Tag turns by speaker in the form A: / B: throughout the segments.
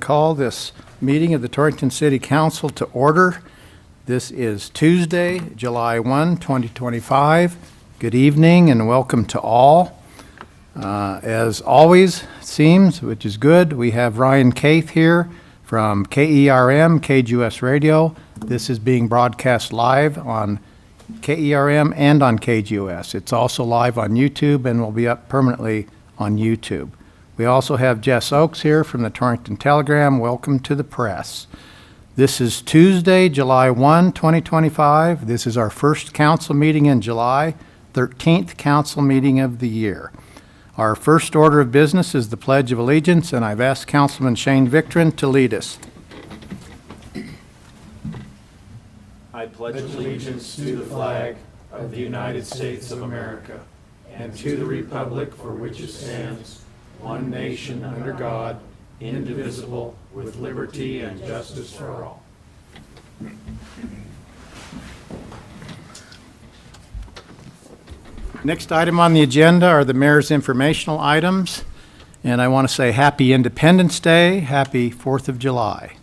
A: call this meeting of the Torrington City Council to order. This is Tuesday, July 1, 2025. Good evening and welcome to all. As always, it seems, which is good, we have Ryan Caith here from KERM, KGOS Radio. This is being broadcast live on KERM and on KGOS. It's also live on YouTube and will be up permanently on YouTube. We also have Jess Oakes here from the Torrington Telegram. Welcome to the press. This is Tuesday, July 1, 2025. This is our first council meeting in July, 13th council meeting of the year. Our first order of business is the Pledge of Allegiance, and I've asked Councilman Shane Victorin to lead us.
B: I pledge allegiance to the flag of the United States of America and to the republic for which it stands, one nation under God, indivisible, with liberty and justice for all.
A: Next item on the agenda are the mayor's informational items, and I want to say Happy Independence Day, Happy 4th of July.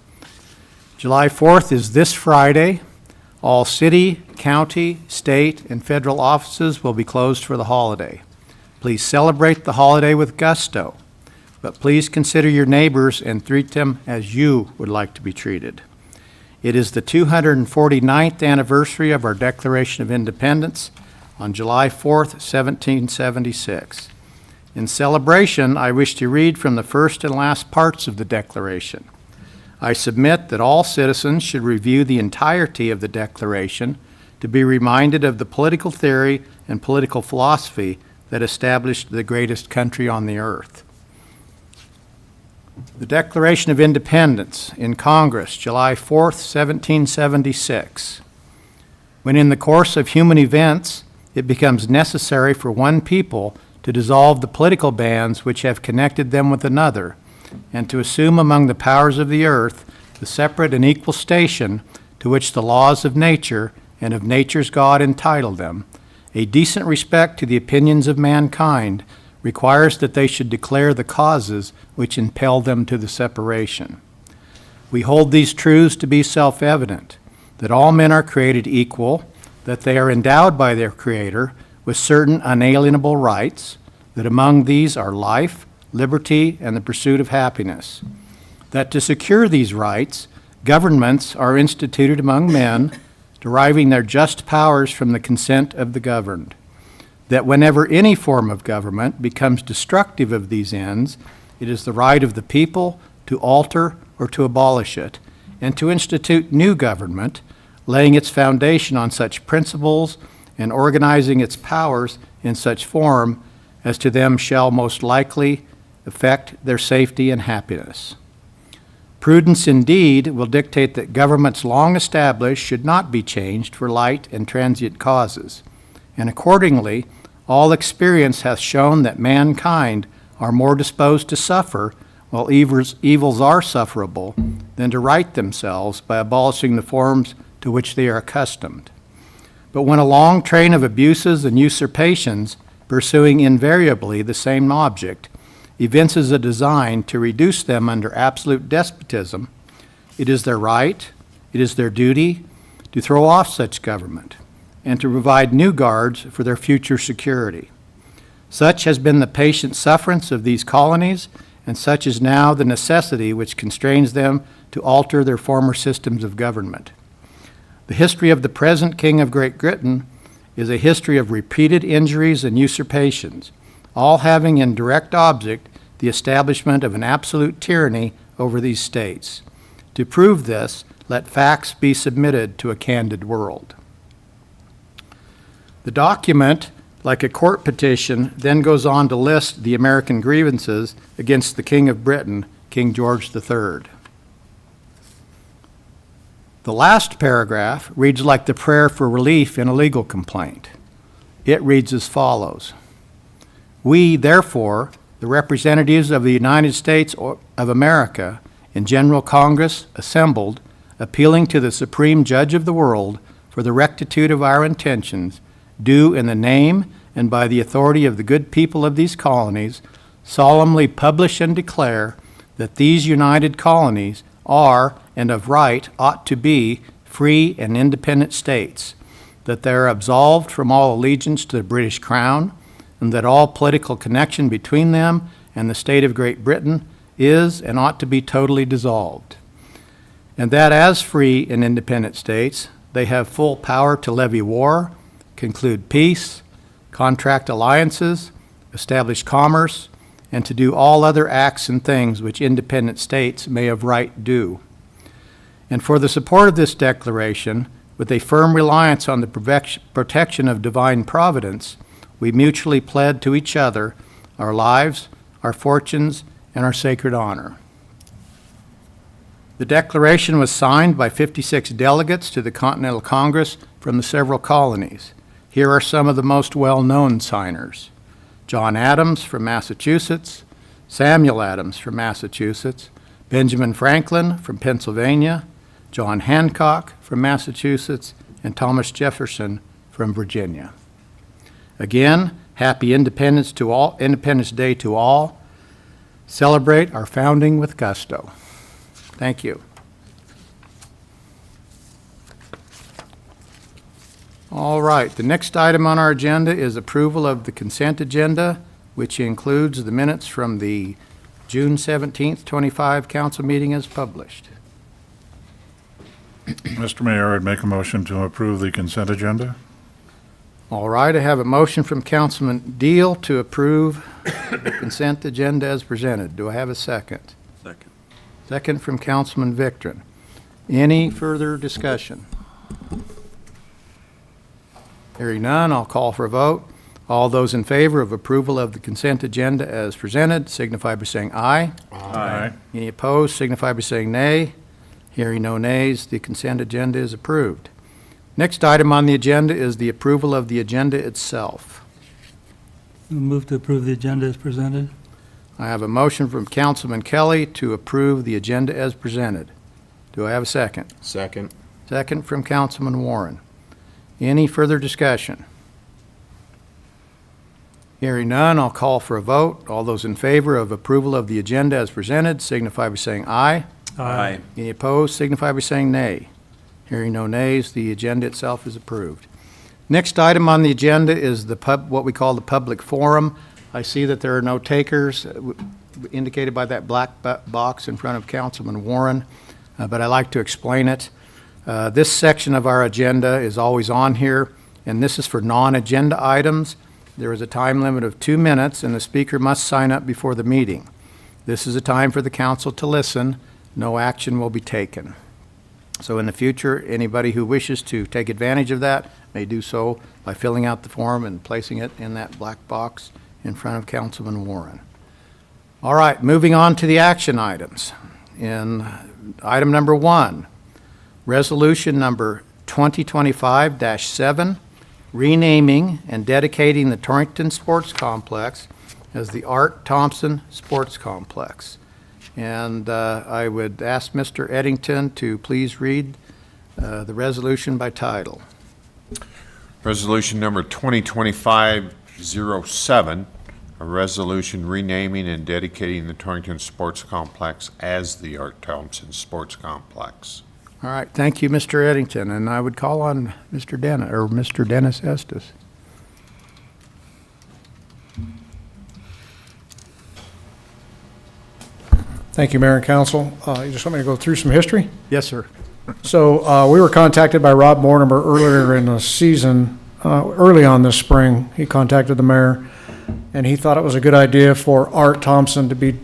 A: July 4th is this Friday. All city, county, state, and federal offices will be closed for the holiday. Please celebrate the holiday with gusto, but please consider your neighbors and treat them as you would like to be treated. It is the 249th anniversary of our Declaration of Independence on July 4th, 1776. In celebration, I wish to read from the first and last parts of the Declaration. I submit that all citizens should review the entirety of the Declaration to be reminded of the political theory and political philosophy that established the greatest country on the earth. The Declaration of Independence in Congress, July 4th, 1776. When in the course of human events, it becomes necessary for one people to dissolve the political bands which have connected them with another, and to assume among the powers of the earth the separate and equal station to which the laws of nature and of nature's God entitle them, a decent respect to the opinions of mankind requires that they should declare the causes which impel them to the separation. We hold these truths to be self-evident, that all men are created equal, that they are endowed by their Creator with certain unalienable rights, that among these are life, liberty, and the pursuit of happiness, that to secure these rights, governments are instituted among men, deriving their just powers from the consent of the governed, that whenever any form of government becomes destructive of these ends, it is the right of the people to alter or to abolish it, and to institute new government, laying its foundation on such principles and organizing its powers in such form as to them shall most likely affect their safety and happiness. Prudence indeed will dictate that governments long established should not be changed for light and transient causes, and accordingly all experience hath shown that mankind are more disposed to suffer while evils are sufferable than to right themselves by abolishing the forms to which they are accustomed. But when a long train of abuses and usurpations, pursuing invariably the same object, evinces a design to reduce them under absolute despotism, it is their right, it is their duty to throw off such government and to provide new guards for their future security. Such has been the patient sufferance of these colonies, and such is now the necessity which constrains them to alter their former systems of government. The history of the present King of Great Britain is a history of repeated injuries and usurpations, all having in direct object the establishment of an absolute tyranny over these states. To prove this, let facts be submitted to a candid world. The document, like a court petition, then goes on to list the American grievances against the King of Britain, King George III. The last paragraph reads like the prayer for relief in a legal complaint. It reads as follows: We, therefore, the representatives of the United States of America in General Congress assembled, appealing to the Supreme Judge of the world for the rectitude of our intentions, do in the name and by the authority of the good people of these colonies solemnly publish and declare that these united colonies are, and of right ought to be, free and independent states, that they are absolved from all allegiance to the British Crown, and that all political connection between them and the state of Great Britain is and ought to be totally dissolved, and that as free and independent states, they have full power to levy war, conclude peace, contract alliances, establish commerce, and to do all other acts and things which independent states may of right do. And for the support of this declaration, with a firm reliance on the protection of divine providence, we mutually pledge to each other our lives, our fortunes, and our sacred honor. The declaration was signed by 56 delegates to the Continental Congress from the several colonies. Here are some of the most well-known signers: John Adams from Massachusetts, Samuel Adams from Massachusetts, Benjamin Franklin from Pennsylvania, John Hancock from Massachusetts, and Thomas Jefferson from Virginia. Again, happy Independence Day to all. Celebrate our founding with gusto. Thank you. All right, the next item on our agenda is approval of the consent agenda, which includes the minutes from the June 17th, 25 council meeting as published.
C: Mr. Mayor, I'd make a motion to approve the consent agenda.
A: All right, I have a motion from Councilman Deal to approve the consent agenda as presented. Do I have a second?
D: Second.
A: Second from Councilman Victorin. Any further discussion? Hearing none, I'll call for a vote. All those in favor of approval of the consent agenda as presented signify by saying aye.
C: Aye.
A: Any opposed signify by saying nay. Hearing no nays, the consent agenda is approved. Next item on the agenda is the approval of the agenda itself.
E: Move to approve the agenda as presented.
A: I have a motion from Councilman Kelly to approve the agenda as presented. Do I have a second?
D: Second.
A: Second from Councilman Warren. Any further discussion? Hearing none, I'll call for a vote. All those in favor of approval of the agenda as presented signify by saying aye.
D: Aye.
A: Any opposed signify by saying nay. Hearing no nays, the agenda itself is approved. Next item on the agenda is what we call the public forum. I see that there are no takers indicated by that black box in front of Councilman Warren, but I like to explain it. This section of our agenda is always on here, and this is for non-agenda items. There is a time limit of 2 minutes, and the speaker must sign up before the meeting. This is a time for the council to listen. No action will be taken. So in the future, anybody who wishes to take advantage of that may do so by filling out the form and placing it in that black box in front of Councilman Warren. All right, moving on to the action items. In item number 1, resolution number 2025-7, renaming and dedicating the Torrington Sports Complex as the Art Thompson Sports Complex. And I would ask Mr. Eddington to please read the resolution by title.
F: Resolution number 2025-07, a resolution renaming and dedicating the Torrington Sports Complex as the Art Thompson Sports Complex.
A: All right, thank you, Mr. Eddington, and I would call on Mr. Dennis Estes.
G: Thank you, Mayor and Council. You just want me to go through some history?
A: Yes, sir.
G: So we were contacted by Rob Mortimer earlier in the season, early on this spring. He contacted the mayor, and he thought it was a good idea for Art Thompson to be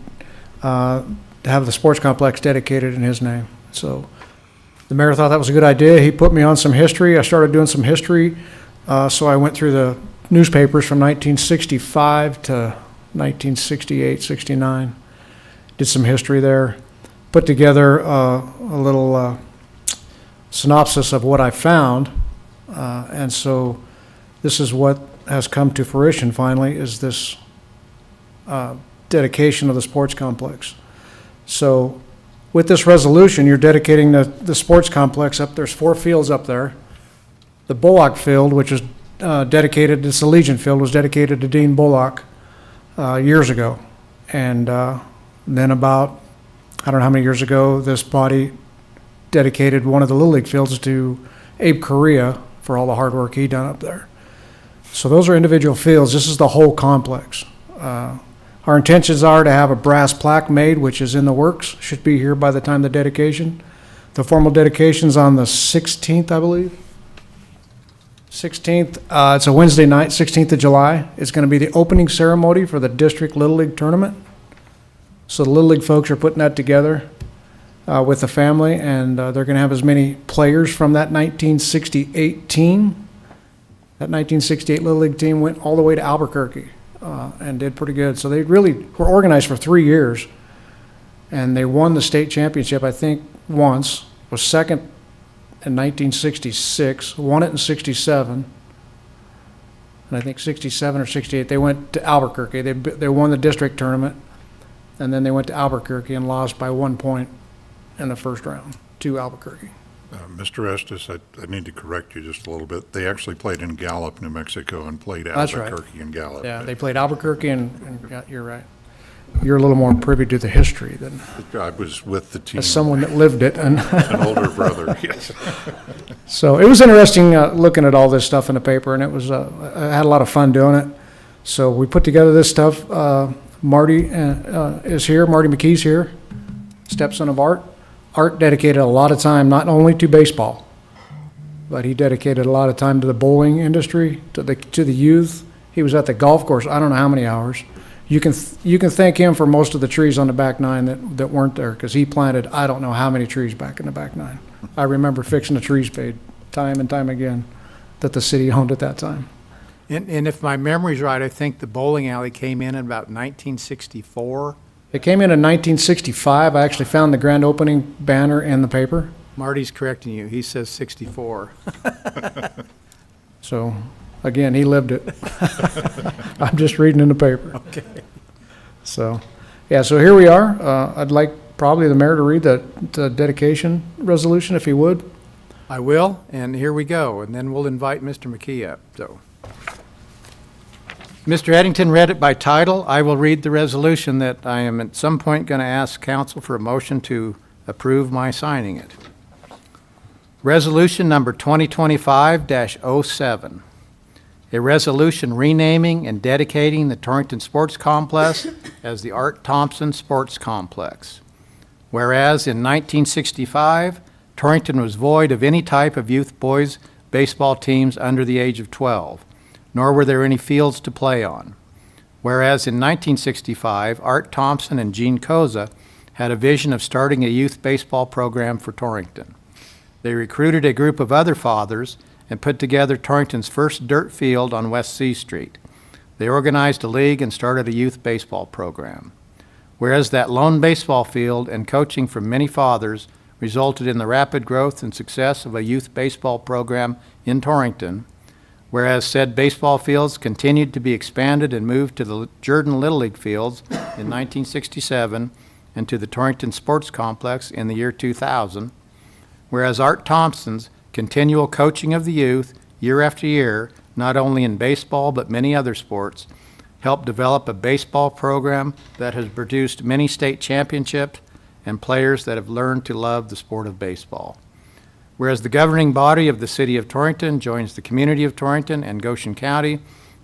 G: to have the sports complex dedicated in his name. So the mayor thought that was a good idea. He put me on some history. I started doing some history. So I went through the newspapers from 1965 to 1968, 69. Did some history there. Put together a little synopsis of what I found. And so this is what has come to fruition finally, is this dedication of the sports complex. So with this resolution, you're dedicating the sports complex up. There's 4 fields up there. The Bullock Field, which is dedicated, this Allegiant Field, was dedicated to Dean Bullock years ago. And then about I don't know how many years ago, this body dedicated one of the Little League fields to Abe Correa for all the hard work he done up there. So those are individual fields. This is the whole complex. Our intentions are to have a brass plaque made, which is in the works, should be here by the time of the dedication. The formal dedication's on the 16th, I believe. 16th, it's a Wednesday night, 16th of July. It's going to be the opening ceremony for the district Little League tournament. So the Little League folks are putting that together with the family, and they're going to have as many players from that 1968 team. That 1968 Little League team went all the way to Albuquerque and did pretty good. So they really were organized for 3 years, and they won the state championship, I think, once, was second in 1966, won it in 67, and I think 67 or 68, they went to Albuquerque. They won the district tournament, and then they went to Albuquerque and lost by 1 point in the first round to Albuquerque.
C: Mr. Estes, I need to correct you just a little bit. They actually played in Gallup, New Mexico, and played
G: That's right.
C: Albuquerque and Gallup.
G: Yeah, they played Albuquerque, and yeah, you're right. You're a little more privy to the history than
C: I was with the team.
G: as someone that lived it. And
C: An older brother, yes.
G: so it was interesting looking at all this stuff in the paper, and it was I had a lot of fun doing it. So we put together this stuff. Marty is here. Marty McKee's here, stepson of Art. Art dedicated a lot of time not only to baseball, but he dedicated a lot of time to the bowling industry, to the youth. He was at the golf course, I don't know how many hours. You can thank him for most of the trees on the back nine that weren't there, because he planted I don't know how many trees back in the back nine. I remember fixing the tree spade time and time again that the city owned at that time.
A: And if my memory's right, I think the bowling alley came in about 1964.
G: It came in 1965. I actually found the grand opening banner in the paper.
A: Marty's correcting you. He says 64.
G: So, again, he lived it. I'm just reading in the paper.
A: Okay.
G: So, yeah, so here we are. I'd like probably the mayor to read the dedication resolution, if he would.
A: I will, and here we go. And then we'll invite Mr. McKee up. So, Mr. Eddington read it by title. I will read the resolution that I am at some point going to ask council for a motion to approve my signing it. Resolution number 2025-07. A resolution renaming and dedicating the Torrington Sports Complex as the Art Thompson Sports Complex. Whereas in 1965, Torrington was void of any type of youth boys baseball teams under the age of 12. Nor were there any fields to play on. Whereas in 1965, Art Thompson and Gene Koza had a vision of starting a youth baseball program for Torrington. They recruited a group of other fathers and put together Torrington's first dirt field on West C Street. They organized a league and started a youth baseball program. Whereas that lone baseball field and coaching from many fathers resulted in the rapid growth and success of a youth baseball program in Torrington, whereas said baseball fields continued to be expanded and moved to the Jordan Little League fields in 1967 and to the Torrington Sports Complex in the year 2000, whereas Art Thompson's continual coaching of the youth year after year, not only in baseball but many other sports, helped develop a baseball program that has produced many state championships and players that have learned to love the sport of baseball. Whereas the governing body of the City of Torrington joins the community of Torrington and Goshen County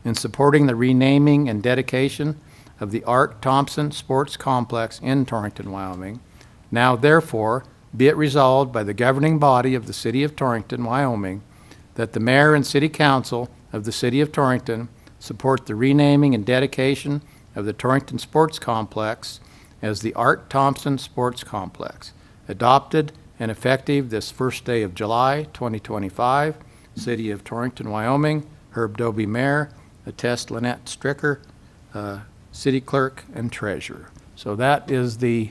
A: in supporting the renaming and dedication of the Art Thompson Sports Complex in Torrington, Wyoming. Now therefore, be it resolved by the governing body of the City of Torrington, Wyoming, that the mayor and city council of the City of Torrington support the renaming and dedication of the Torrington Sports Complex as the Art Thompson Sports Complex, adopted and effective this first day of July 2025, City of Torrington, Wyoming. Herb Doby, Mayor. Attest Lynette Stricker, City Clerk and Treasurer. So that is the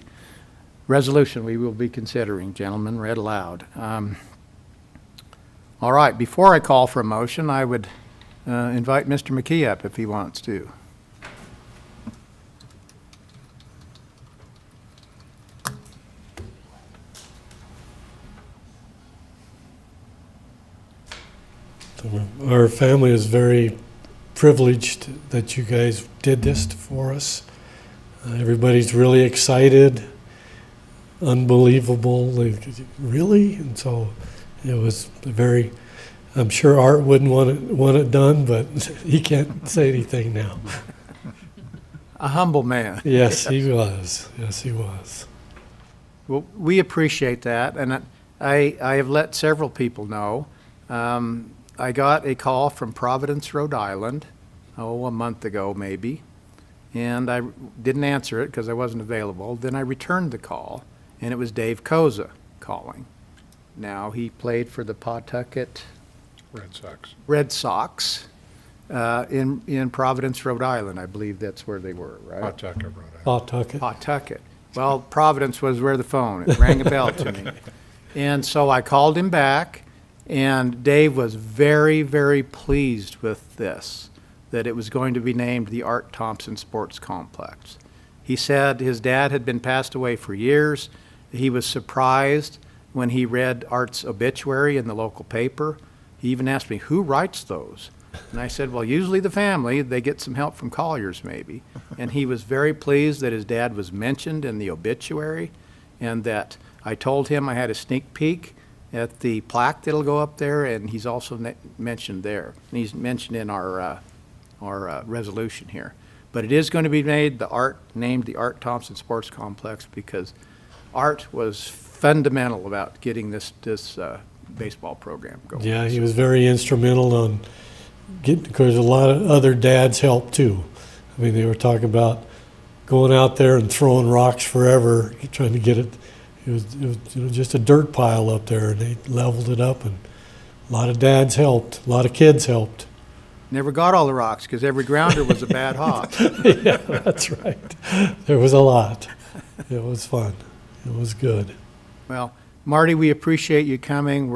A: resolution we will be considering, gentlemen, read aloud. All right, before I call for a motion, I would invite Mr. McKee up if he wants to.
D: Our family is very privileged that you guys did this for us. Everybody's really excited. unbelievable. Like, really? And so it was very, I'm sure Art wouldn't want it done, but he can't say anything now.
A: A humble man.
D: Yes, he was. Yes, he was.
A: Well, we appreciate that, and I have let several people know. I got a call from Providence, Rhode Island, a month ago maybe, and I didn't answer it because I wasn't available. Then I returned the call, and it was Dave Koza calling. Now, he played for the Pawtucket Red Sox in Providence, Rhode Island. I believe that's where they were, right?
C: Pawtucket, Rhode Island.
D: Pawtucket.
A: Pawtucket. Well, Providence was where the phone, it rang a bell to me. And so I called him back, and Dave was very, very pleased with this, that it was going to be named the Art Thompson Sports Complex. He said his dad had been passed away for years. He was surprised when he read Art's obituary in the local paper. He even asked me, who writes those? And I said, well, usually the family, they get some help from Colliers maybe. And he was very pleased that his dad was mentioned in the obituary, and that I told him I had a sneak peek at the plaque that'll go up there, and he's also mentioned there. And he's mentioned in our resolution here. But it is going to be named the Art Thompson Sports Complex, because Art was fundamental about getting this baseball program going.
D: Yeah, he was very instrumental on getting, because a lot of other dads helped too. I mean, they were talking about going out there and throwing rocks forever, trying to get it. It was just a dirt pile up there, and they leveled it up, and a lot of dads helped, a lot of kids helped.
A: Never got all the rocks, because every grounder was a bad hop.
D: Yeah, that's right. There was a lot. It was fun. It was good.
A: Well, Marty, we appreciate you coming.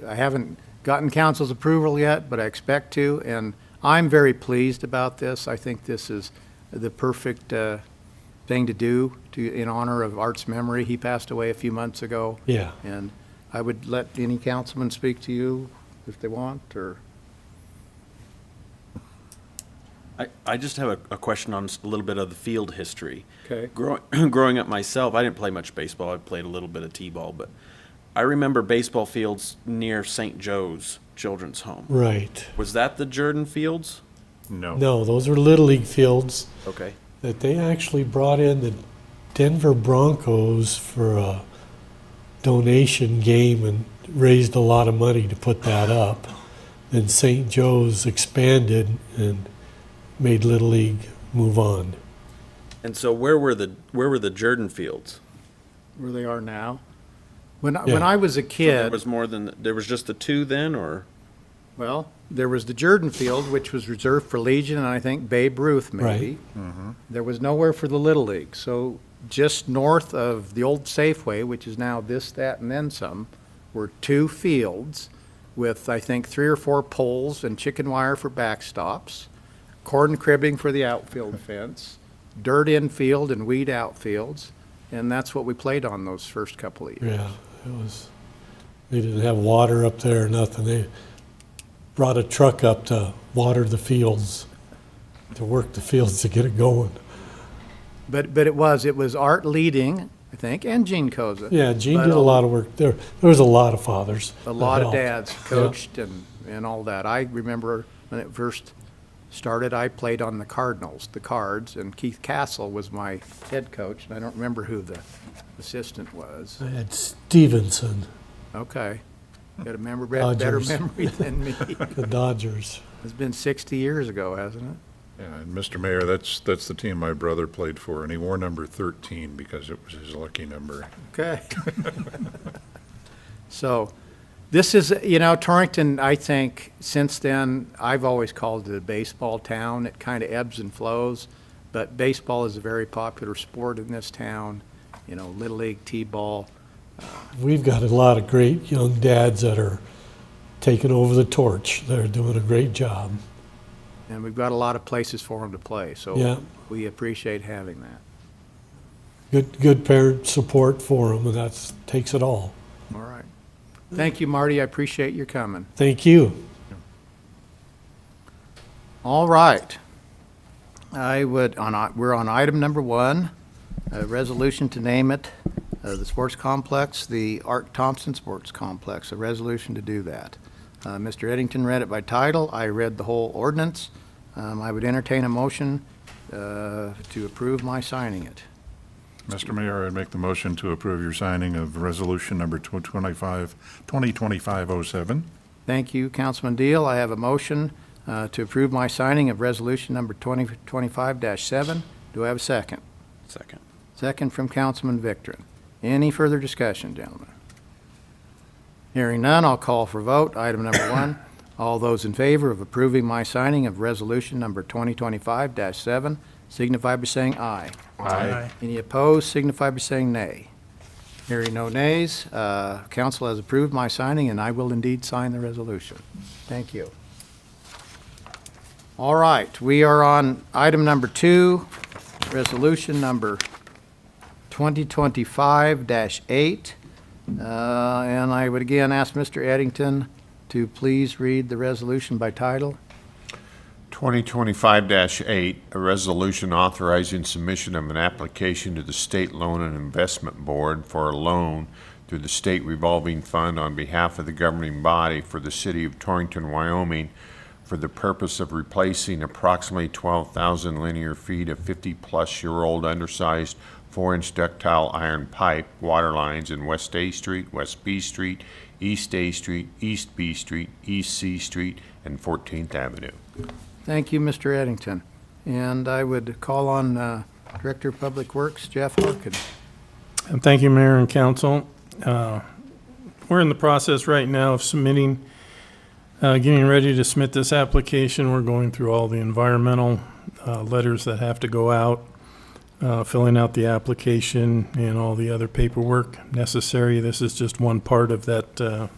A: I haven't gotten council's approval yet, but I expect to, and I'm very pleased about this. I think this is the perfect thing to do in honor of Art's memory. He passed away a few months ago.
D: Yeah.
A: And I would let any councilman speak to you if they want, or...
H: I just have a question on a little bit of the field history.
A: Okay.
H: Growing up myself, I didn't play much baseball. I played a little bit of t-ball, but I remember baseball fields near St. Joe's Children's Home.
D: Right.
H: Was that the Jordan Fields?
C: No.
D: No, those were Little League fields
H: Okay.
D: that they actually brought in the Denver Broncos for a donation game and raised a lot of money to put that up. Then St. Joe's expanded and made Little League move on.
H: And so where were the Jordan Fields?
A: Where they are now. When I was a
H: So
A: kid...
H: there was just the two then, or?
A: Well, there was the Jordan Field, which was reserved for Legion, and I think Babe Ruth, maybe. There was nowhere for the Little League. So just north of the old Safeway, which is now this, that, and then some, were two fields with, I think, 3 or 4 poles and chicken wire for backstops, corn cribbing for the outfield fence, dirt infield and weed outfields, and that's what we played on those first couple of years.
D: Yeah, it was. They didn't have water up there or nothing. They brought a truck up to water the fields, to work the fields to get it going.
A: But it was Art leading, I think, and Gene Koza.
D: Yeah, Gene
A: But
D: did a lot of work there. There was a lot of fathers.
A: A
D: that
A: lot of
D: helped.
A: dads coached and all that. I remember when it first started, I played on the Cardinals, the Cards, and Keith Castle was my head coach, and I don't remember who the assistant was.
D: I had Stevenson,
A: Okay. Got a better
D: Dodgers.
A: memory than me.
D: the Dodgers.
A: It's been 60 years ago, hasn't it?
C: Yeah, and Mr. Mayor, that's the team my brother played for, and he wore number 13 because it was his lucky number.
A: Okay. So, this is, Torrington, I think, since then, I've always called it a baseball town. It kind of ebbs and flows, but baseball is a very popular sport in this town. Little League, T-ball.
D: We've got a lot of great young dads that are taking over the torch. They're doing a great job.
A: And we've got a lot of places for them to play, so
D: Yeah.
A: we appreciate having that.
D: Good parent support for them, and that takes it all.
A: All right. Thank you, Marty. I appreciate your coming.
D: Thank you.
A: All right. We're on item number 1, a resolution to name it the sports complex, the Art Thompson Sports Complex, a resolution to do that. Mr. Eddington read it by title. I read the whole ordinance. I would entertain a motion to approve my signing it.
C: Mr. Mayor, I'd make the motion to approve your signing of resolution number 2025-07.
A: Thank you, Councilman Deal. I have a motion to approve my signing of resolution number 2025-7. Do I have a second?
H: Second.
A: Second from Councilman Victor. Any further discussion, gentlemen? Hearing none, I'll call for vote. Item number 1. All those in favor of approving my signing of resolution number 2025-7 signify by saying aye.
E: Aye.
A: Any opposed signify by saying nay. Hearing no nays, council has approved my signing, and I will indeed sign the resolution. Thank you. All right, we are on item number 2, resolution number 2025-8. And I would again ask Mr. Eddington to please read the resolution by title.
F: 2025-8, a resolution authorizing submission of an application to the State Loan and Investment Board for a loan through the State Revolving Fund on behalf of the governing body for the city of Torrington, Wyoming, for the purpose of replacing approximately 12,000 linear feet of 50-plus-year-old undersized 4-inch ductile iron pipe water lines in West A Street, West B Street, East A Street, East B Street, East C Street, and 14th Avenue.
A: Thank you, Mr. Eddington. And I would call on Director of Public Works, Jeff Harkin.
I: And thank you, Mayor and Council. We're in the process right now of submitting, getting ready to submit this application. We're going through all the environmental letters that have to go out, filling out the application and all the other paperwork necessary. This is just one part of that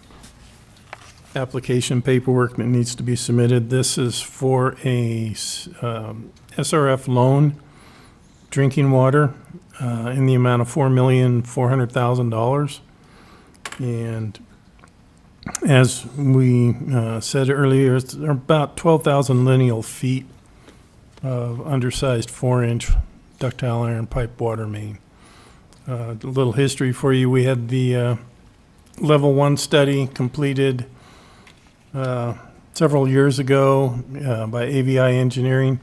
I: application paperwork that needs to be submitted. This is for a SRF loan, drinking water, in the amount of $4,400,000. And as we said earlier, it's about 12,000 lineal feet of undersized 4-inch ductile iron pipe water main. A little history for you. We had the level 1 study completed several years ago by AVI Engineering,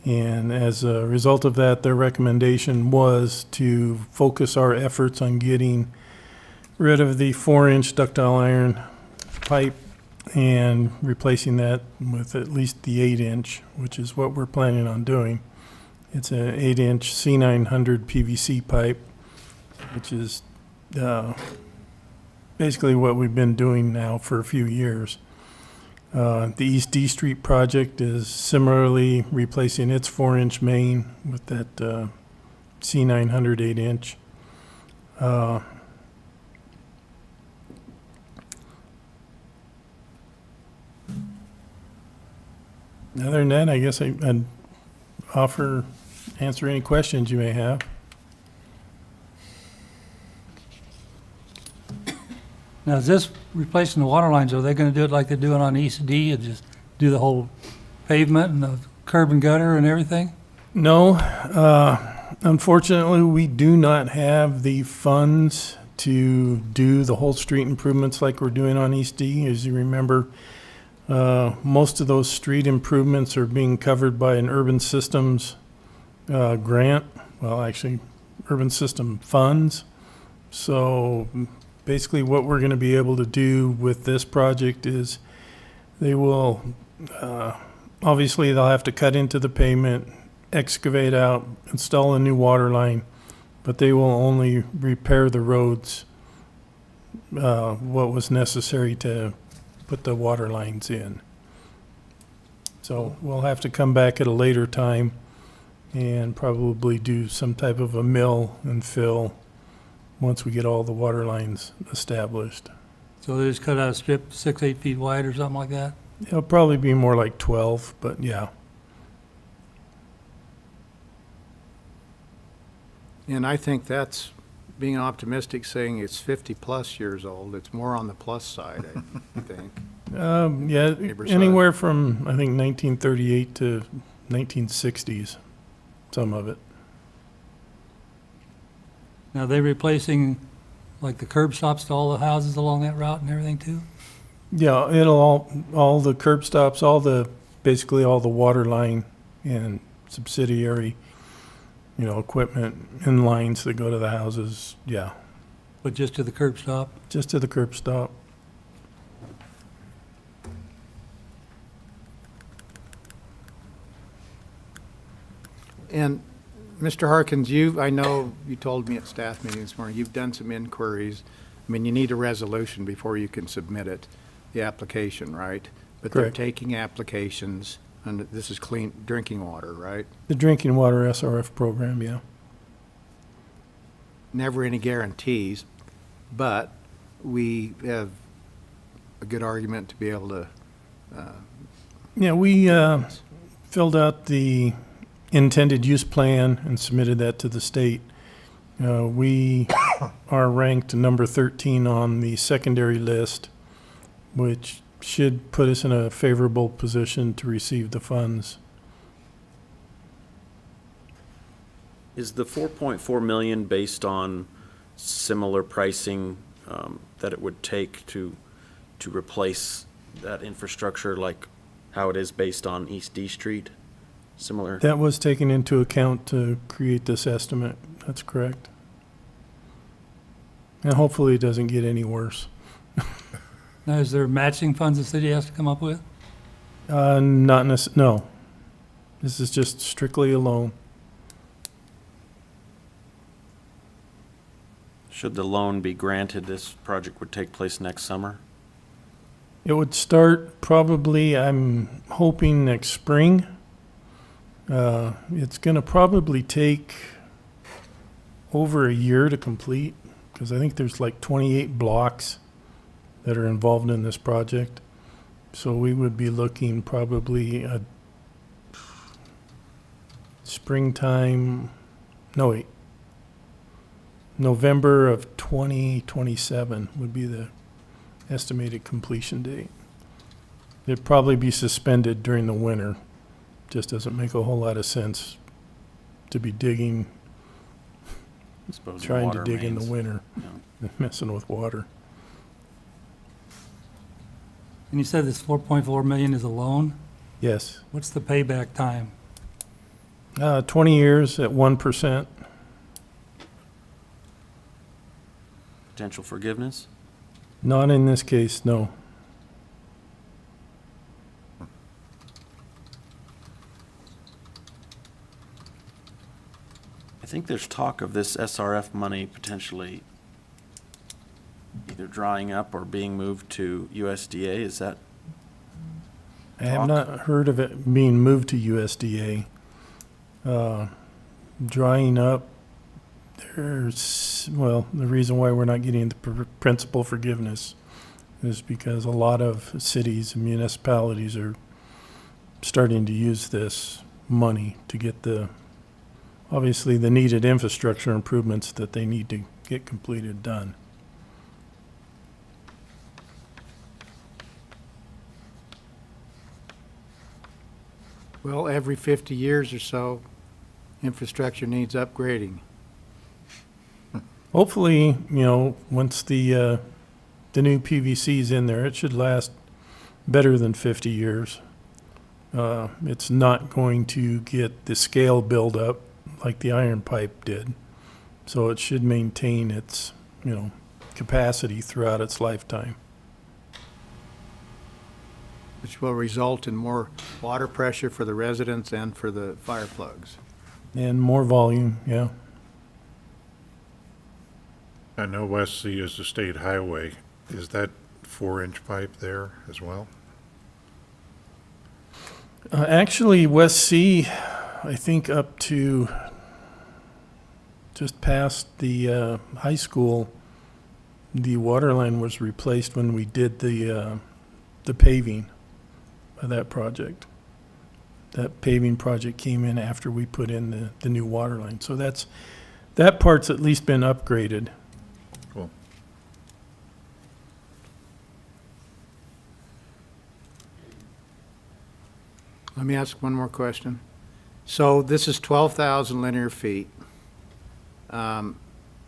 I: and as a result of that, their recommendation was to focus our efforts on getting rid of the 4-inch ductile iron pipe and replacing that with at least the 8-inch, which is what we're planning on doing. It's an 8-inch C900 PVC pipe, which is basically what we've been doing now for a few years. The East D Street project is similarly replacing its 4-inch main with that C900 8-inch. Other than that, I guess I'd answer any questions you may have.
E: Now, is this replacing the water lines? Are they going to do it like they're doing on East D and just do the whole pavement and the curb and gutter and everything?
I: No, unfortunately, we do not have the funds to do the whole street improvements like we're doing on East D. As you remember, most of those street improvements are being covered by an urban systems grant. Well, actually, urban system funds. So basically what we're going to be able to do with this project is they will, obviously they'll have to cut into the pavement, excavate out, install a new water line, but they will only repair the roads, what was necessary to put the water lines in. So we'll have to come back at a later time and probably do some type of a mill and fill once we get all the water lines established.
E: So they just cut out a strip 6-8 feet wide or something like that?
I: It'll probably be more like 12, but yeah.
A: And I think that's being optimistic, saying it's 50-plus years old. It's more on the plus side, I think.
I: Yeah,
A: Neighbor side.
I: anywhere from, I think, 1938 to 1960s, some of it.
E: Now, they replacing like the curb stops to all the houses along that route and everything too?
I: Yeah, it'll all the curb stops, basically all the water line and subsidiary, equipment and lines that go to the houses, yeah,
E: But just to the curb stop?
I: just to the curb stop.
A: And Mr. Harkins, I know you told me at staff meeting this morning, you've done some inquiries. I mean, you need a resolution before you can submit it, the application, right? But they're
I: Correct.
A: taking applications, and this is clean drinking water, right?
I: The drinking water SRF program, yeah.
A: Never any guarantees, but we have a good argument to be able to,
I: Yeah, we filled out the intended use plan and submitted that to the state. We are ranked number 13 on the secondary list, which should put us in a favorable position to receive the funds.
H: Is the 4.4 million based on similar pricing that it would take to replace that infrastructure, like how it is based on East D Street? Similar?
I: That was taken into account to create this estimate. That's correct. And hopefully it doesn't get any worse.
E: Now, is there matching funds the city has to come up with?
I: No. This is just strictly a loan.
H: Should the loan be granted, this project would take place next summer?
I: It would start probably, I'm hoping, next spring. It's going to probably take over a year to complete, because I think there's like 28 blocks that are involved in this project. So we would be looking probably at November of 2027 would be the estimated completion date. It'd probably be suspended during the winter. Just doesn't make a whole lot of sense to be digging,
H: Suppose
I: trying to
H: water
I: dig in the
H: mains.
I: winter,
H: Yeah.
I: messing with water.
E: And you said this 4.4 million is a loan?
I: Yes.
E: What's the payback time?
I: 20 years at 1%.
H: Potential forgiveness?
I: Not in this case, no.
H: I think there's talk of this SRF money potentially either drying up or being moved to USDA. Is that,
I: I have
H: Talk.
I: not heard of it being moved to USDA. Drying up, the reason why we're not getting the principal forgiveness is because a lot of cities and municipalities are starting to use this money to get obviously the needed infrastructure improvements that they need to get completed done.
A: well, every 50 years or so, infrastructure needs upgrading.
I: Hopefully, once the new PVC's in there, it should last better than 50 years. It's not going to get the scale buildup like the iron pipe did. So it should maintain its, capacity throughout its lifetime.
A: Which will result in more water pressure for the residents and for the fire plugs.
I: And more volume, yeah.
C: I know West C is a state highway. Is that 4-inch pipe there as well?
I: Actually, West C, I think up to just past the high school, the water line was replaced when we did the paving of that project. That paving project came in after we put in the new water line. So that part's at least been upgraded.
C: Cool.
A: Let me ask one more question. So this is 12,000 linear feet.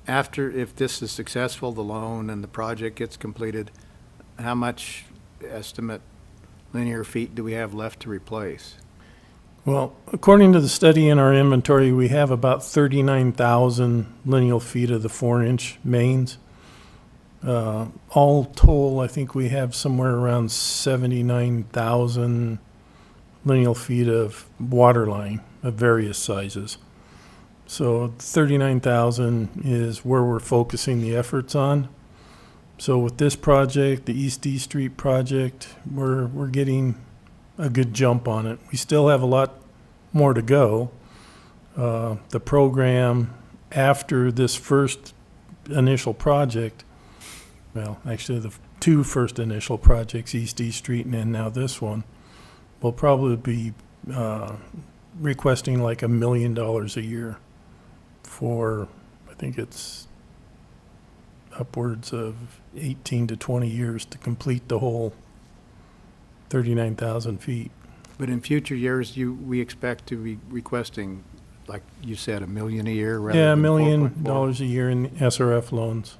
A: After, if this is successful, the loan and the project gets completed, how much estimate linear feet do we have left to replace?
I: Well, according to the study in our inventory, we have about 39,000 lineal feet of the 4-inch mains. All told, I think we have somewhere around 79,000 lineal feet of water line of various sizes. So 39,000 is where we're focusing the efforts on. So with this project, the East D Street project, we're getting a good jump on it. We still have a lot more to go. The program after this first initial project, well, actually the two first initial projects, East D Street and then now this one, will probably be requesting like $1 million a year for, I think it's upwards of 18 to 20 years to complete the whole 39,000 feet.
A: But in future years, we expect to be requesting, like you said, $1 million a year rather
I: Yeah, $1
A: than
I: million
A: 4.4?
I: a year in SRF loans.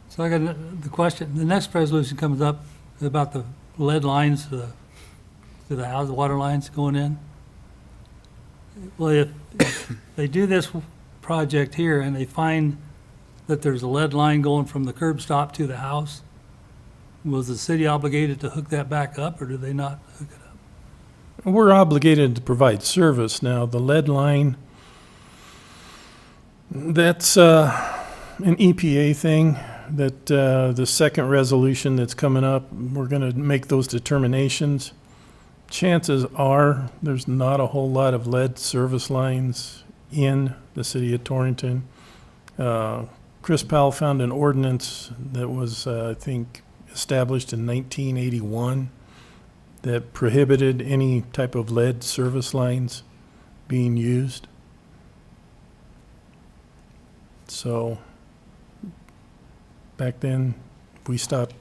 E: So I got the question, the next resolution comes up about the lead lines to the house, the water lines going in. Well, if they do this project here and they find that there's a lead line going from the curb stop to the house, was the city obligated to hook that back up, or do they not hook it up?
I: We're obligated to provide service now. The lead line, that's an EPA thing that the second resolution that's coming up, we're going to make those determinations. Chances are there's not a whole lot of lead service lines in the city of Torrington. Chris Powell found an ordinance that was, I think, established in 1981 that prohibited any type of lead service lines being used. So back then, we stopped,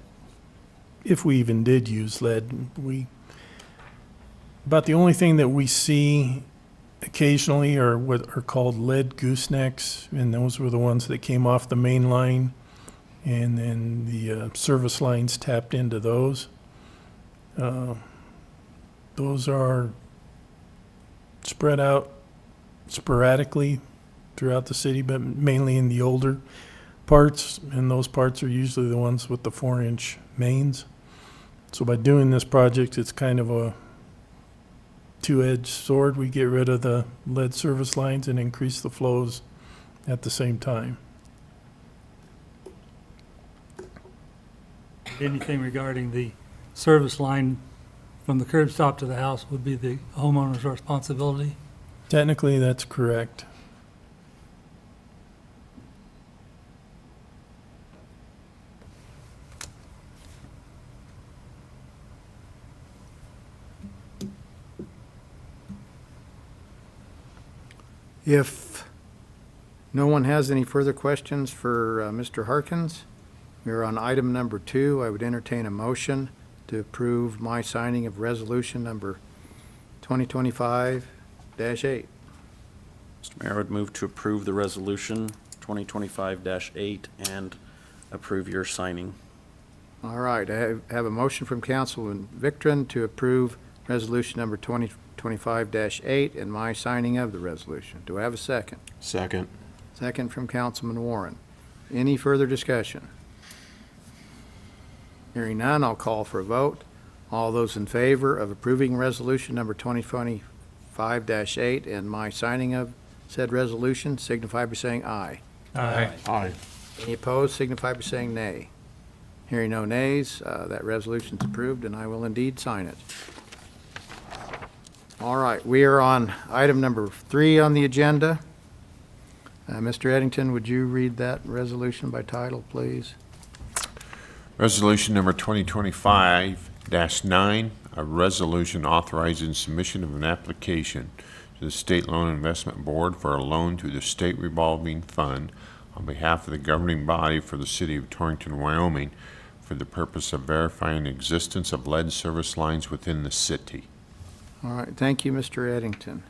I: if we even did use lead, about the only thing that we see occasionally are what are called lead goosenecks, and those were the ones that came off the main line, and then the service lines tapped into those. Those are spread out sporadically throughout the city, but mainly in the older parts, and those parts are usually the ones with the 4-inch mains. So by doing this project, it's kind of a two-edged sword. We get rid of the lead service lines and increase the flows at the same time.
E: Anything regarding the service line from the curb stop to the house would be the homeowner's responsibility?
I: Technically, that's correct.
A: If no one has any further questions for Mr. Harkins, we're on item number 2. I would entertain a motion to approve my signing of resolution number 2025-8.
H: Mr. Mayor, I would move to approve the resolution 2025-8 and approve your signing.
A: All right, I have a motion from Councilman Victron to approve resolution number 2025-8 and my signing of the resolution. Do I have a second?
B: Second.
A: Second from Councilman Warren. Any further discussion? Hearing none, I'll call for a vote. All those in favor of approving resolution number 2025-8 and my signing of said resolution signify by saying aye.
B: Aye. Aye.
A: Any opposed signify by saying nay. Hearing no nays, that resolution's approved and I will indeed sign it. All right, we are on item number 3 on the agenda. Mr. Eddington, would you read that resolution by title, please?
F: Resolution number 2025-9, a resolution authorizing submission of an application to the State Loan Investment Board for a loan to the State Revolving Fund on behalf of the governing body for the city of Torrington, Wyoming, for the purpose of verifying existence of lead service lines within the city.
A: All right, thank you, Mr. Eddington.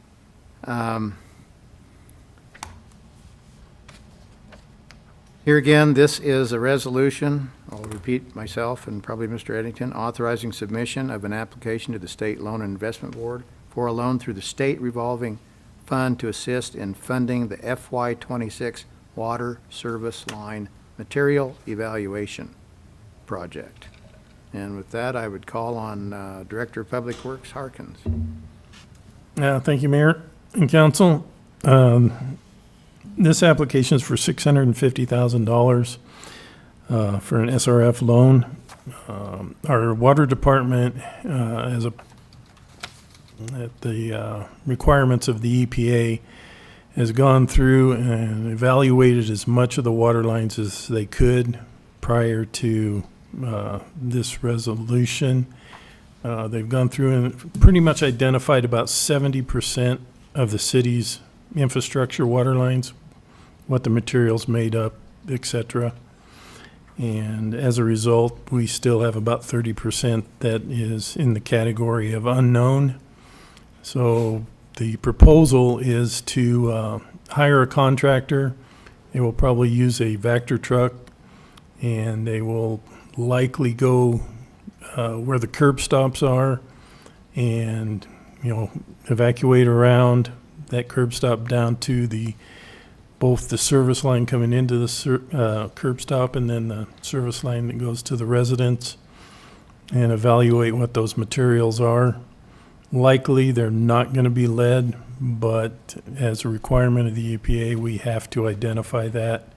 A: Here again, this is a resolution, I'll repeat myself and probably Mr. Eddington, authorizing submission of an application to the State Loan and Investment Board for a loan through the State Revolving Fund to assist in funding the FY26 Water Service Line Material Evaluation Project. And with that, I would call on Director of Public Works Harkins.
I: Thank you, Mayor and Council. This application is for $650,000 for an SRF loan. Our water department, at the requirements of the EPA, has gone through and evaluated as much of the water lines as they could prior to this resolution. They've gone through and pretty much identified about 70% of the city's infrastructure water lines, what the material's made up, et cetera. And as a result, we still have about 30% that is in the category of unknown. So the proposal is to hire a contractor. They will probably use a Vector truck, and they will likely go where the curb stops are and, evacuate around that curb stop down to both the service line coming into the curb stop and then the service line that goes to the residents, and evaluate what those materials are. Likely, they're not going to be lead, but as a requirement of the EPA, we have to identify that.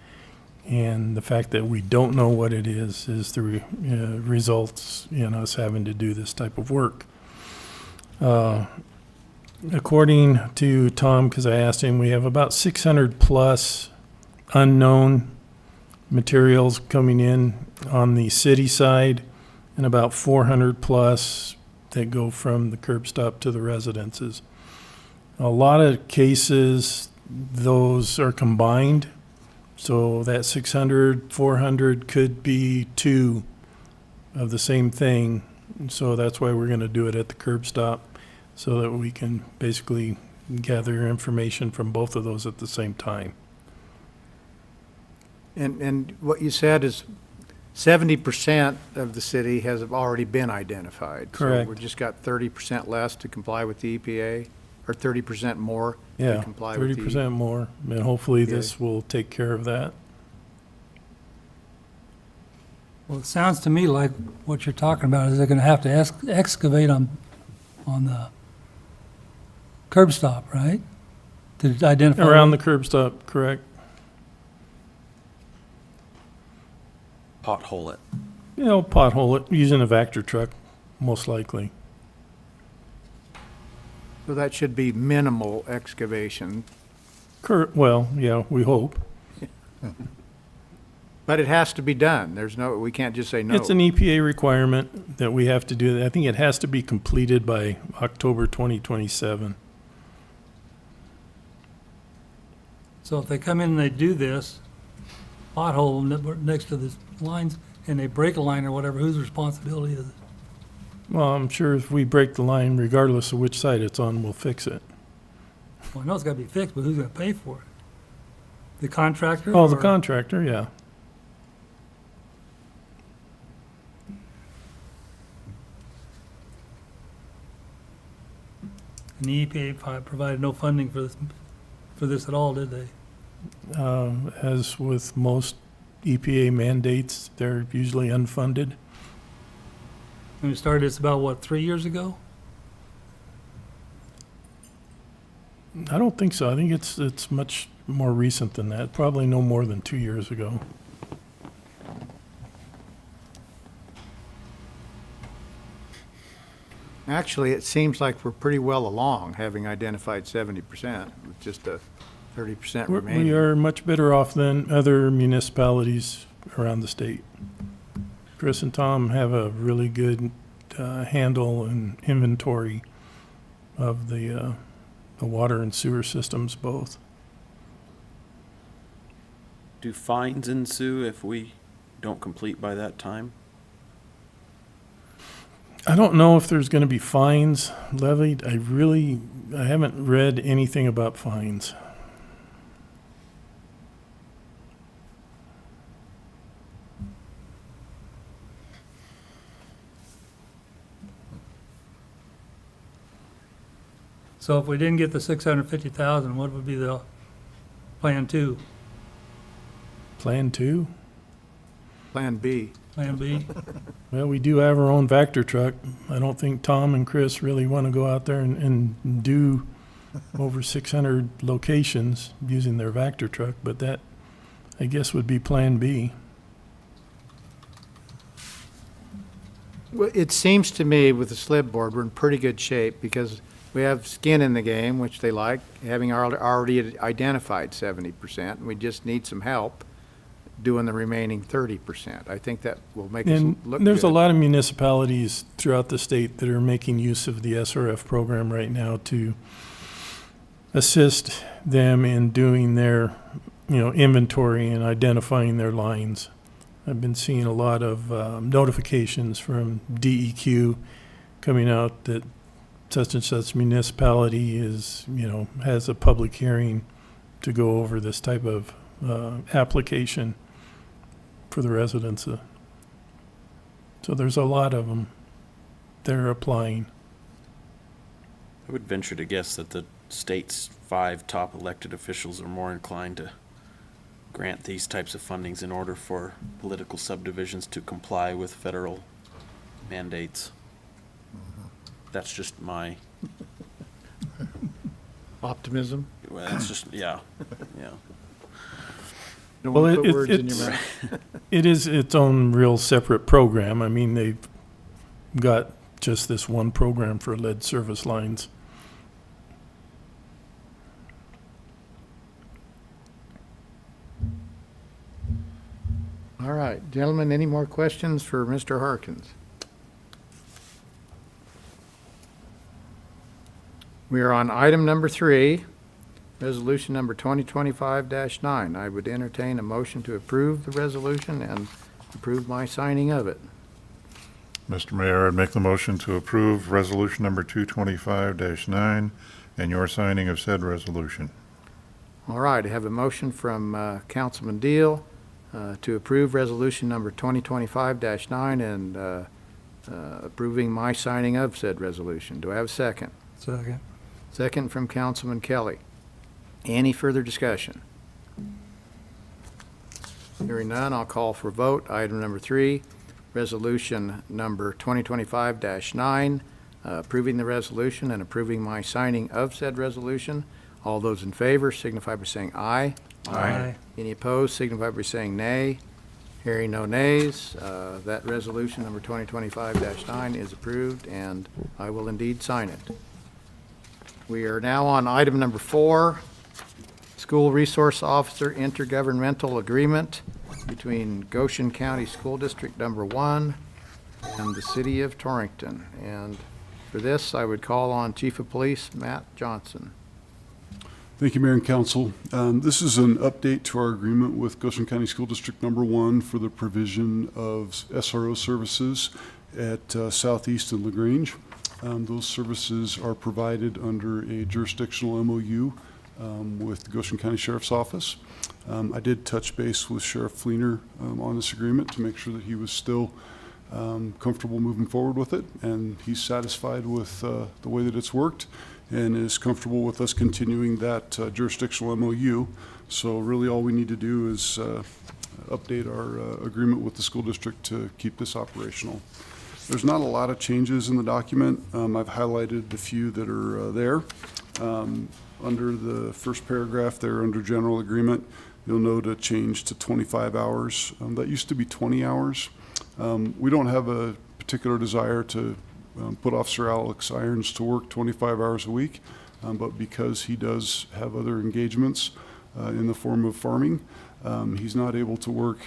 I: And the fact that we don't know what it is the results in us having to do this type of work. According to Tom, because I asked him, we have about 600 plus unknown materials coming in on the city side, and about 400 plus that go from the curb stop to the residences. A lot of cases, those are combined. So that 600, 400 could be two of the same thing. So that's why we're going to do it at the curb stop, so that we can basically gather information from both of those at the same time.
A: And what you said is 70% of the city has already been identified.
I: Correct.
A: So we've just got 30% less to comply with the EPA, or 30% more to
I: Yeah,
A: comply with the
I: 30% more, and hopefully
A: Okay.
I: this will take care of that.
E: Well, it sounds to me like what you're talking about is they're gonna have to excavate on the curb stop, right? To identify.
I: Around the curb stop, correct?
H: Pothole it.
I: Pothole it using a Vector truck, most likely.
A: So that should be minimal excavation,
I: Well, yeah, we hope.
A: but it has to be done. We can't just say no.
I: It's an EPA requirement that we have to do. I think it has to be completed by October 2027.
E: So if they come in and they do this, pothole next to the lines, and they break a line or whatever, whose responsibility is it?
I: Well, I'm sure if we break the line, regardless of which side it's on, we'll fix it.
E: Well, I know it's gotta be fixed, but who's gonna pay for it? The contractor?
I: Oh, the
E: or-
I: contractor, yeah.
E: And the EPA provided no funding for this at all, did they?
I: As with most EPA mandates, they're usually unfunded.
E: And we started this about, what, 3 years ago?
I: I don't think so. I think it's much more recent than that, probably no more than 2 years ago.
A: Actually, it seems like we're pretty well along, having identified 70%, with just a 30%
I: We
A: remaining.
I: are much better off than other municipalities around the state. Chris and Tom have a really good handle and inventory of the water and sewer systems both.
H: Do fines ensue if we don't complete by that time?
I: I don't know if there's going to be fines levied. I haven't read anything about fines.
E: So if we didn't get the 650,000, what would be the plan two,
I: Plan 2?
A: Plan B.
E: plan B?
I: Well, we do have our own Vector truck. I don't think Tom and Chris really want to go out there and do over 600 locations using their Vector truck, but that, I guess, would be Plan B.
A: Well, it seems to me with the slip board, we're in pretty good shape because we have skin in the game, which they like, having already identified 70%, and we just need some help doing the remaining 30%. I think that will make us
I: And
A: look good.
I: there's a lot of municipalities throughout the state that are making use of the SRF program right now to assist them in doing their, inventory and identifying their lines. I've been seeing a lot of notifications from DEQ coming out that such and such municipality is, has a public hearing to go over this type of application for the residents. So there's a lot of them that are applying.
H: I would venture to guess that the state's 5 top elected officials are more inclined to grant these types of fundings in order for political subdivisions to comply with federal mandates. That's just my,
A: Optimism.
H: well, that's just, yeah.
A: Don't
I: Well,
A: wanna put
I: it-
A: words in your
I: it's-
A: mouth.
I: It is its own real separate program. I mean, they've got just this one program for lead service lines.
A: All right, gentlemen, any more questions for Mr. Harkins? We are on item number 3, resolution number 2025-9. I would entertain a motion to approve the resolution and approve my signing of it.
C: Mr. Mayor, I'd make the motion to approve resolution number 225-9 and your signing of said resolution.
A: All right, I have a motion from Councilman Deal to approve resolution number 2025-9 and approving my signing of said resolution. Do I have a second?
E: Second.
A: Second from Councilman Kelly. Any further discussion? Hearing none, I'll call for a vote. Item number 3, resolution number 2025-9, approving the resolution and approving my signing of said resolution. All those in favor signify by saying aye.
E: Aye.
A: Any opposed signify by saying nay. Hearing no nays, that resolution number 2025-9 is approved, and I will indeed sign it. We are now on item number 4, School Resource Officer Intergovernmental Agreement between Goshen County School District Number 1 and the City of Torrington. And for this, I would call on Chief of Police Matt Johnson.
J: Thank you, Mayor and Council. This is an update to our agreement with Goshen County School District Number 1 for the provision of SRO services at Southeast and LaGrange. Those services are provided under a jurisdictional MOU with the Goshen County Sheriff's Office. I did touch base with Sheriff Fleener on this agreement to make sure that he was still comfortable moving forward with it, and he's satisfied with the way that it's worked and is comfortable with us continuing that jurisdictional MOU. So really all we need to do is update our agreement with the school district to keep this operational. There's not a lot of changes in the document. I've highlighted the few that are there. Under the first paragraph there, under general agreement, you'll note a change to 25 hours. That used to be 20 hours. We don't have a particular desire to put Officer Alex Irons to work 25 hours a week, but because he does have other engagements in the form of farming, he's not able to work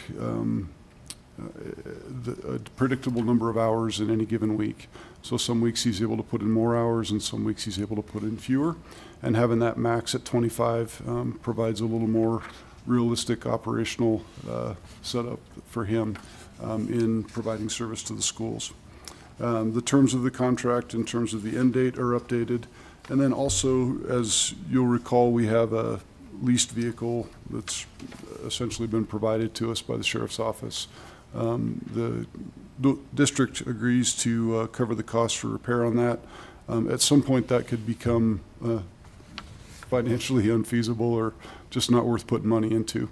J: a predictable number of hours in any given week. So some weeks he's able to put in more hours and some weeks he's able to put in fewer. And having that max at 25 provides a little more realistic operational setup for him in providing service to the schools. The terms of the contract in terms of the end date are updated. And then also, as you'll recall, we have a leased vehicle that's essentially been provided to us by the sheriff's office. The district agrees to cover the cost for repair on that. At some point, that could become financially unfeasible or just not worth putting money into.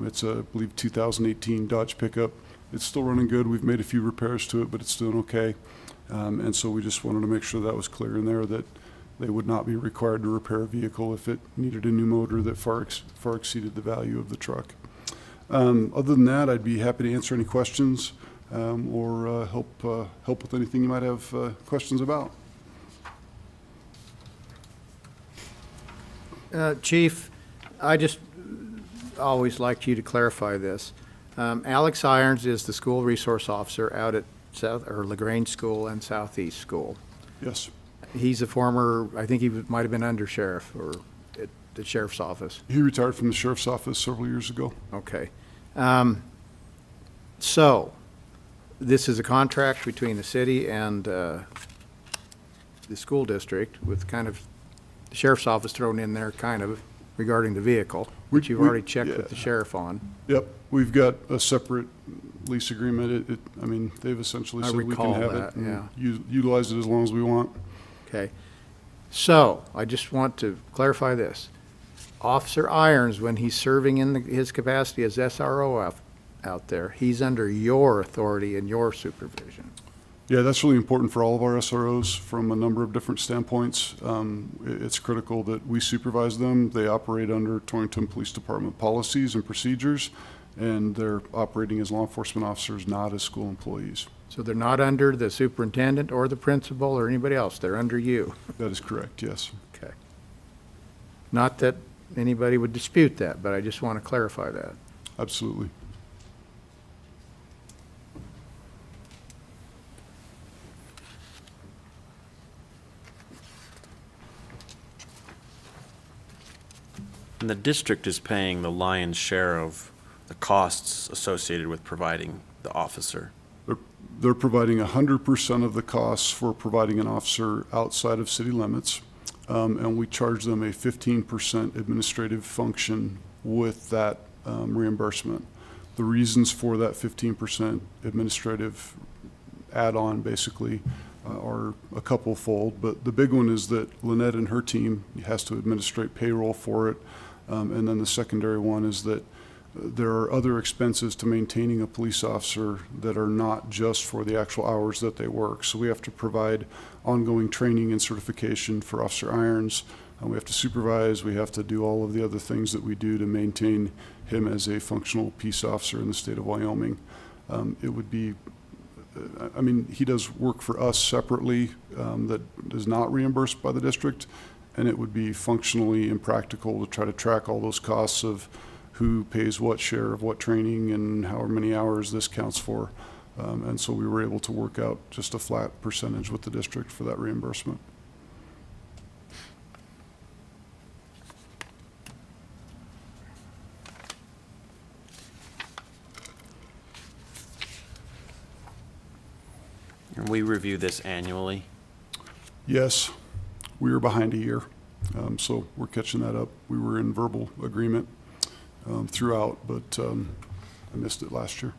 J: It's a, I believe, 2018 Dodge pickup. It's still running good. We've made a few repairs to it, but it's doing okay. And so we just wanted to make sure that was clear in there, that they would not be required to repair a vehicle if it needed a new motor that far exceeded the value of the truck. Other than that, I'd be happy to answer any questions or help with anything you might have questions about.
A: Chief, I just always liked you to clarify this. Alex Irons is the school resource officer out at LaGrange School and Southeast School.
J: Yes.
A: He's a former, I think he might have been undersheriff or at the sheriff's office.
J: He retired from the sheriff's office several years ago.
A: Okay. So, this is a contract between the city and the school district with kind of the sheriff's office thrown in there kind of regarding the vehicle, which you've already checked with the sheriff on.
J: Yep, we've got a separate lease agreement. I mean, they've essentially
A: I
J: said we can
A: recall
J: have
A: that,
J: it and
A: yeah.
J: utilize it as long as we want.
A: Okay. So, I just want to clarify this. Officer Irons, when he's serving in his capacity as SRO out there, he's under your authority and your supervision.
J: Yeah, that's really important for all of our SROs from a number of different standpoints. It's critical that we supervise them. They operate under Torrington Police Department policies and procedures, and they're operating as law enforcement officers, not as school employees.
A: So they're not under the superintendent or the principal or anybody else, they're under you.
J: That is correct, yes.
A: Okay. Not that anybody would dispute that, but I just want to clarify that.
J: Absolutely.
H: And the district is paying the lion's share of the costs associated with providing the officer.
J: They're providing 100% of the costs for providing an officer outside of city limits, and we charge them a 15% administrative function with that reimbursement. The reasons for that 15% administrative add-on basically are a couple-fold, but the big one is that Lynette and her team has to administrate payroll for it, and then the secondary one is that there are other expenses to maintaining a police officer that are not just for the actual hours that they work. So we have to provide ongoing training and certification for Officer Irons. We have to supervise. We have to do all of the other things that we do to maintain him as a functional peace officer in the state of Wyoming. It would be, I mean, he does work for us separately that is not reimbursed by the district, and it would be functionally impractical to try to track all those costs of who pays what share of what training and however many hours this counts for. And so we were able to work out just a flat percentage with the district for that reimbursement.
H: And we review this annually.
J: Yes, we were behind a year, so we're catching that up. We were in verbal agreement throughout, but I missed it last year.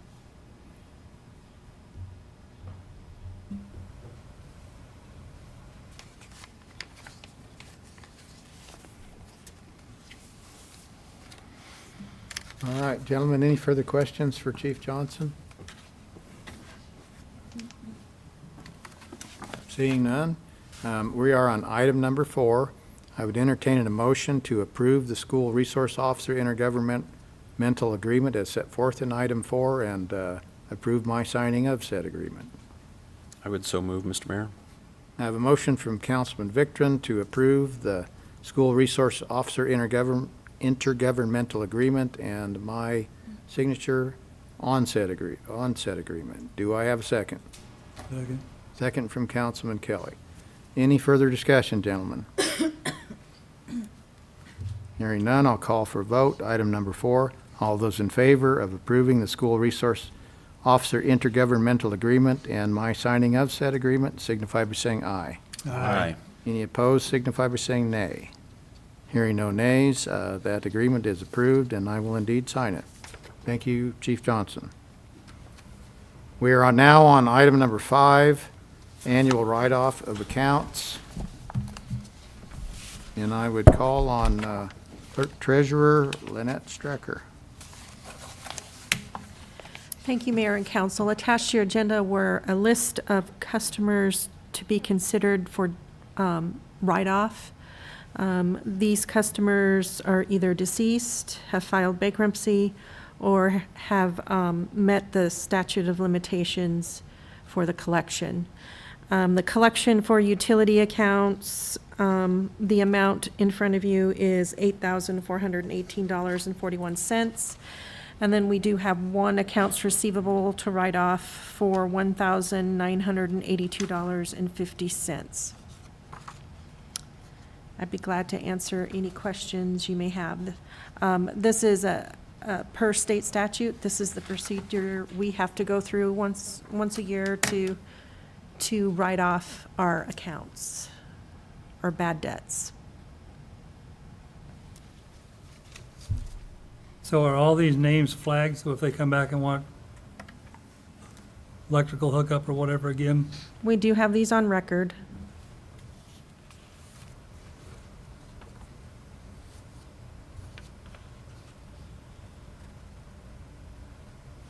A: All right, gentlemen, any further questions for Chief Johnson? Seeing none, we are on item number 4. I would entertain a motion to approve the School Resource Officer Intergovernmental Agreement as set forth in item 4 and approve my signing of said agreement.
H: I would so move, Mr. Mayor.
A: I have a motion from Councilman Victron to approve the School Resource Officer Intergovernmental Agreement and my signature on said agreement. Do I have a second?
E: Second.
A: Second from Councilman Kelly. Any further discussion, gentlemen? Hearing none, I'll call for a vote. Item number 4, all those in favor of approving the School Resource officer intergovernmental agreement and my signing of said agreement, signify by saying aye.
H: Aye.
A: Any opposed, signify by saying nay. Hearing no nays, that agreement is approved, and I will indeed sign it. Thank you, Chief Johnson. We are now on item number 5, annual write-off of accounts. And I would call on Clerk Treasurer Lynette Strecker.
K: Thank you, Mayor and Council. Attached to your agenda were a list of customers to be considered for write-off. These customers are either deceased, have filed bankruptcy, or have met the statute of limitations for the collection. The collection for utility accounts, the amount in front of you is $8,418.41. And then we do have one accounts receivable to write off for $1,982.50. I'd be glad to answer any questions you may have. This is a per state statute. This is the procedure we have to go through once a year to write off our accounts or bad debts.
E: So are all these names flagged, so if they come back and want electrical hookup or whatever again?
K: We do have these on record.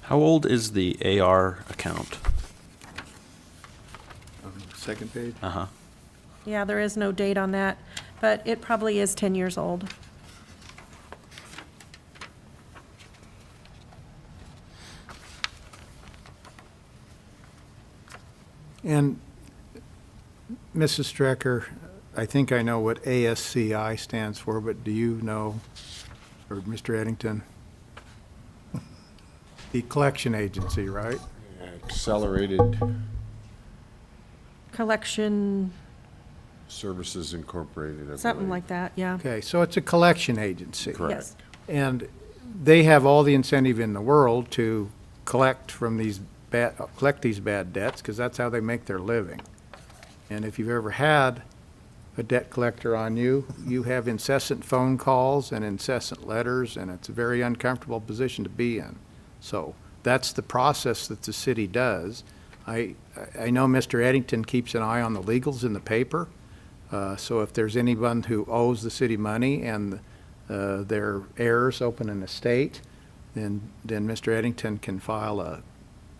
H: How old is the AR account?
A: Second page.
H: Uh-huh.
K: Yeah, there is no date on that, but it probably is 10 years old.
A: And Mrs. Strecker, I think I know what ASCI stands for, but do you know, or Mr. Eddington? The collection agency, right?
F: Accelerated
K: Collection,
F: Services Incorporated, I
K: something
F: believe.
K: like that, yeah.
A: Okay, so it's a collection agency.
F: Correct.
K: Yes.
A: And they have all the incentive in the world to collect from these bad debts, because that's how they make their living. And if you've ever had a debt collector on you, you have incessant phone calls and incessant letters, and it's a very uncomfortable position to be in. So that's the process that the city does. I know Mr. Eddington keeps an eye on the legals in the paper. So if there's anyone who owes the city money and their heirs open an estate, then Mr. Eddington can file a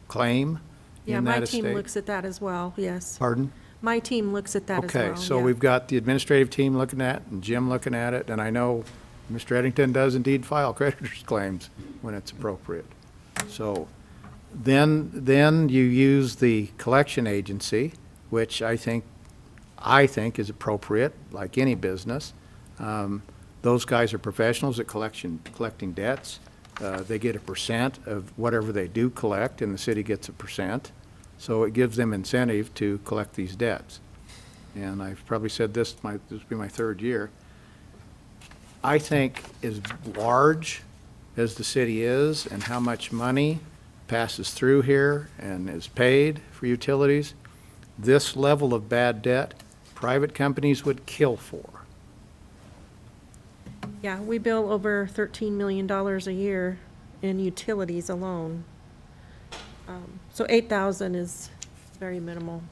A: claim
K: Yeah,
A: in
K: my
A: that
K: team
A: estate.
K: looks at that as well, yes.
A: Pardon?
K: My team looks at that as well,
A: Okay, so
K: yeah.
A: we've got the administrative team looking at it and Jim looking at it, and I know Mr. Eddington does indeed file creditors' claims when it's appropriate. So then you use the collection agency, which I think is appropriate, like any business. Those guys are professionals at collecting debts. They get a percent of whatever they do collect, and the city gets a percent. So it gives them incentive to collect these debts. And I've probably said this will be my third year. I think as large as the city is and how much money passes through here and is paid for utilities, this level of bad debt, private companies would kill for.
K: Yeah, we bill over $13 million a year in utilities alone. So 8,000 is very minimal.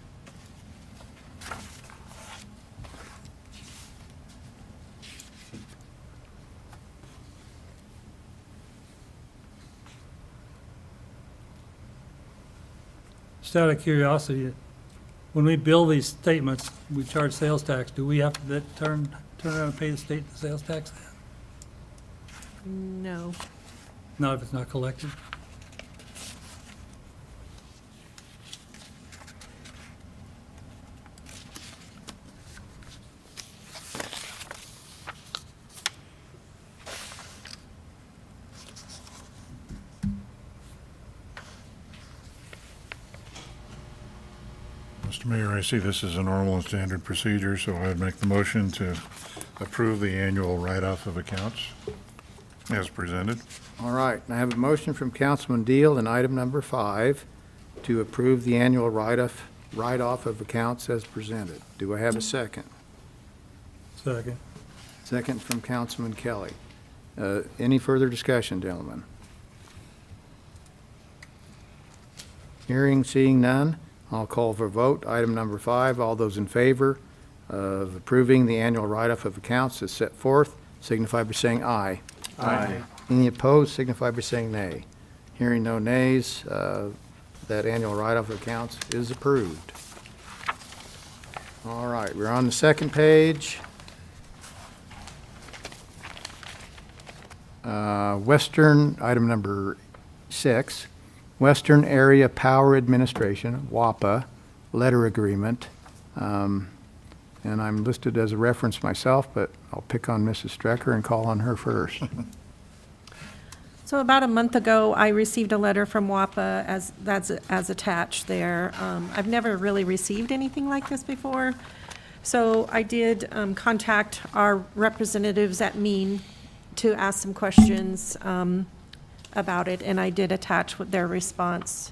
E: Just out of curiosity, when we bill these statements, we charge sales tax, do we have to turn around and pay the state the sales tax then?
K: No.
E: Not if it's not collected?
C: Mr. Mayor, I see this is a normal and standard procedure, so I'd make the motion to approve the annual write-off of accounts. As presented.
A: All right, I have a motion from Councilman Deal in item number 5 to approve the annual write-off of accounts as presented. Do I have a second?
E: Second.
A: Second from Councilman Kelly. Any further discussion, gentlemen? Hearing, seeing none, I'll call for a vote. Item number 5, all those in favor of approving the annual write-off of accounts as set forth, signify by saying aye.
B: Aye.
A: Any opposed, signify by saying nay. Hearing no nays, that annual write-off of accounts is approved. All right, we're on the second page. Western, item number 6, Western Area Power Administration, WAPA, letter agreement. And I'm listed as a reference myself, but I'll pick on Mrs. Strecker and call on her first.
K: So about a month ago, I received a letter from WAPA as attached there. I've never really received anything like this before. So I did contact our representatives at MEAN to ask some questions about it, and I did attach with their response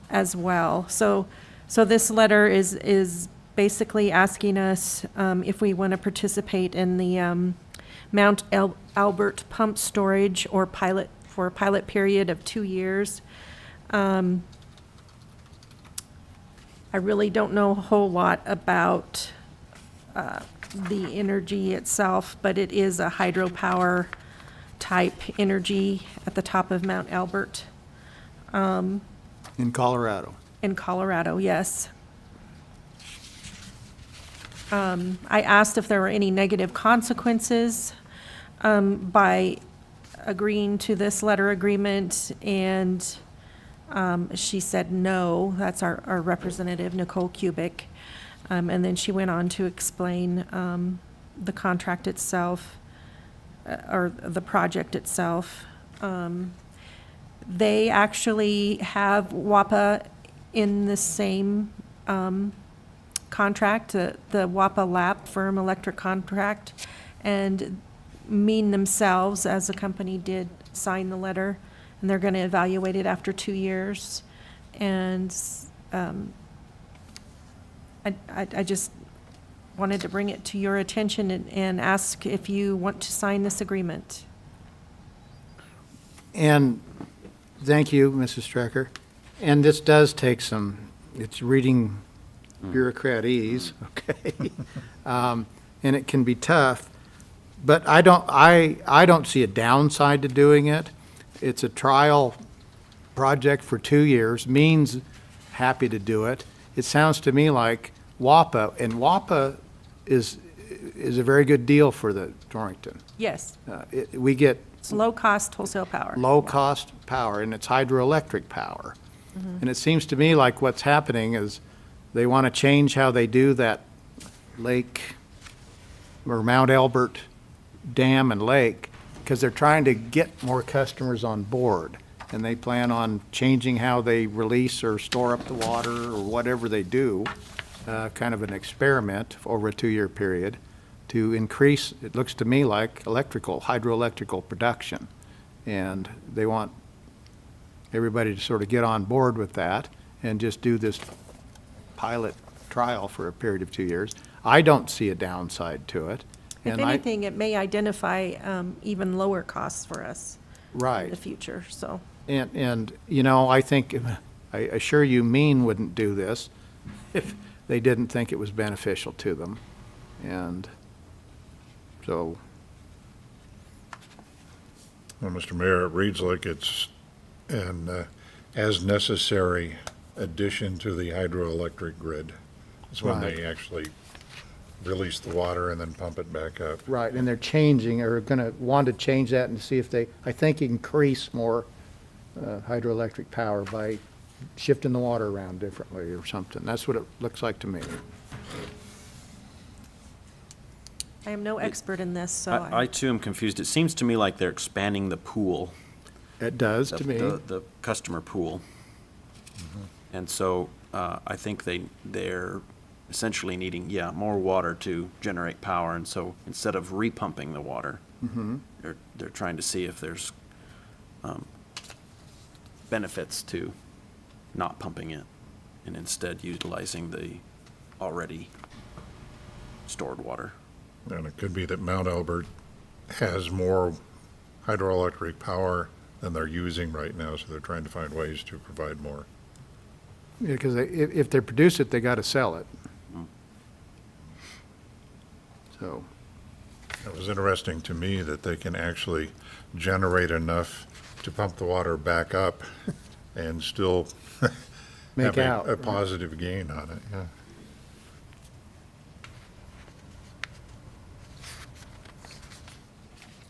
K: as well. So this letter is basically asking us if we want to participate in the Mount Albert pump storage or for a pilot period of 2 years. I really don't know a whole lot about the energy itself, but it is a hydropower type energy at the top of Mount Albert.
A: In Colorado.
K: In Colorado, yes. I asked if there were any negative consequences by agreeing to this letter agreement, and she said no. That's our representative, Nicole Kubik. And then she went on to explain the contract itself, or the project itself. They actually have WAPA in the same contract, the WAPA LAP firm electric contract, and MEAN themselves as a company did sign the letter, and they're going to evaluate it after 2 years. And I just wanted to bring it to your attention and ask if you want to sign this agreement.
A: And thank you, Mrs. Strecker. And this does take it's reading bureaucratese, okay? And it can be tough, but I don't see a downside to doing it. It's a trial project for 2 years, means happy to do it. It sounds to me like WAPA, and WAPA is a very good deal for the Torrington.
K: Yes,
A: We get
K: it's low-cost wholesale power.
A: low-cost power, and it's hydroelectric power. And it seems to me like what's happening is they want to change how they do that lake, or Mount Albert Dam and Lake, because they're trying to get more customers on board. And they plan on changing how they release or store up the water or whatever they do, kind of an experiment over a 2-year period to increase, it looks to me like hydroelectrical production. And they want everybody to sort of get on board with that and just do this pilot trial for a period of 2 years. I don't see a downside to it.
K: If
A: And
K: anything, it may identify even lower costs for us in
A: Right.
K: the future, so.
A: And, you know, I think, I assure you, MEAN wouldn't do this if they didn't think it was beneficial to them. And so,
C: Well, Mr. Mayor, it reads like it's an as necessary addition to the hydroelectric grid. It's when
A: Right.
C: they actually release the water and then pump it back up.
A: right, and they're changing, or going to want to change that and see if they, I think, increase more hydroelectric power by shifting the water around differently or something. That's what it looks like to me.
K: I am no expert in this, so
H: I too am confused. It seems to me like they're expanding the pool.
A: It does to me.
H: The customer pool. And so I think they're essentially needing, more water to generate power. And so instead of repumping the water, They're trying to see if there's benefits to not pumping it and instead utilizing the already stored water.
C: And it could be that Mount Albert has more hydroelectric power than they're using right now, so they're trying to find ways to provide more.
A: Yeah, because if they produce it, they got to sell it. So,
C: It was interesting to me that they can actually generate enough to pump the water back up and still
A: make
C: have
A: out.
C: a positive gain on it, yeah.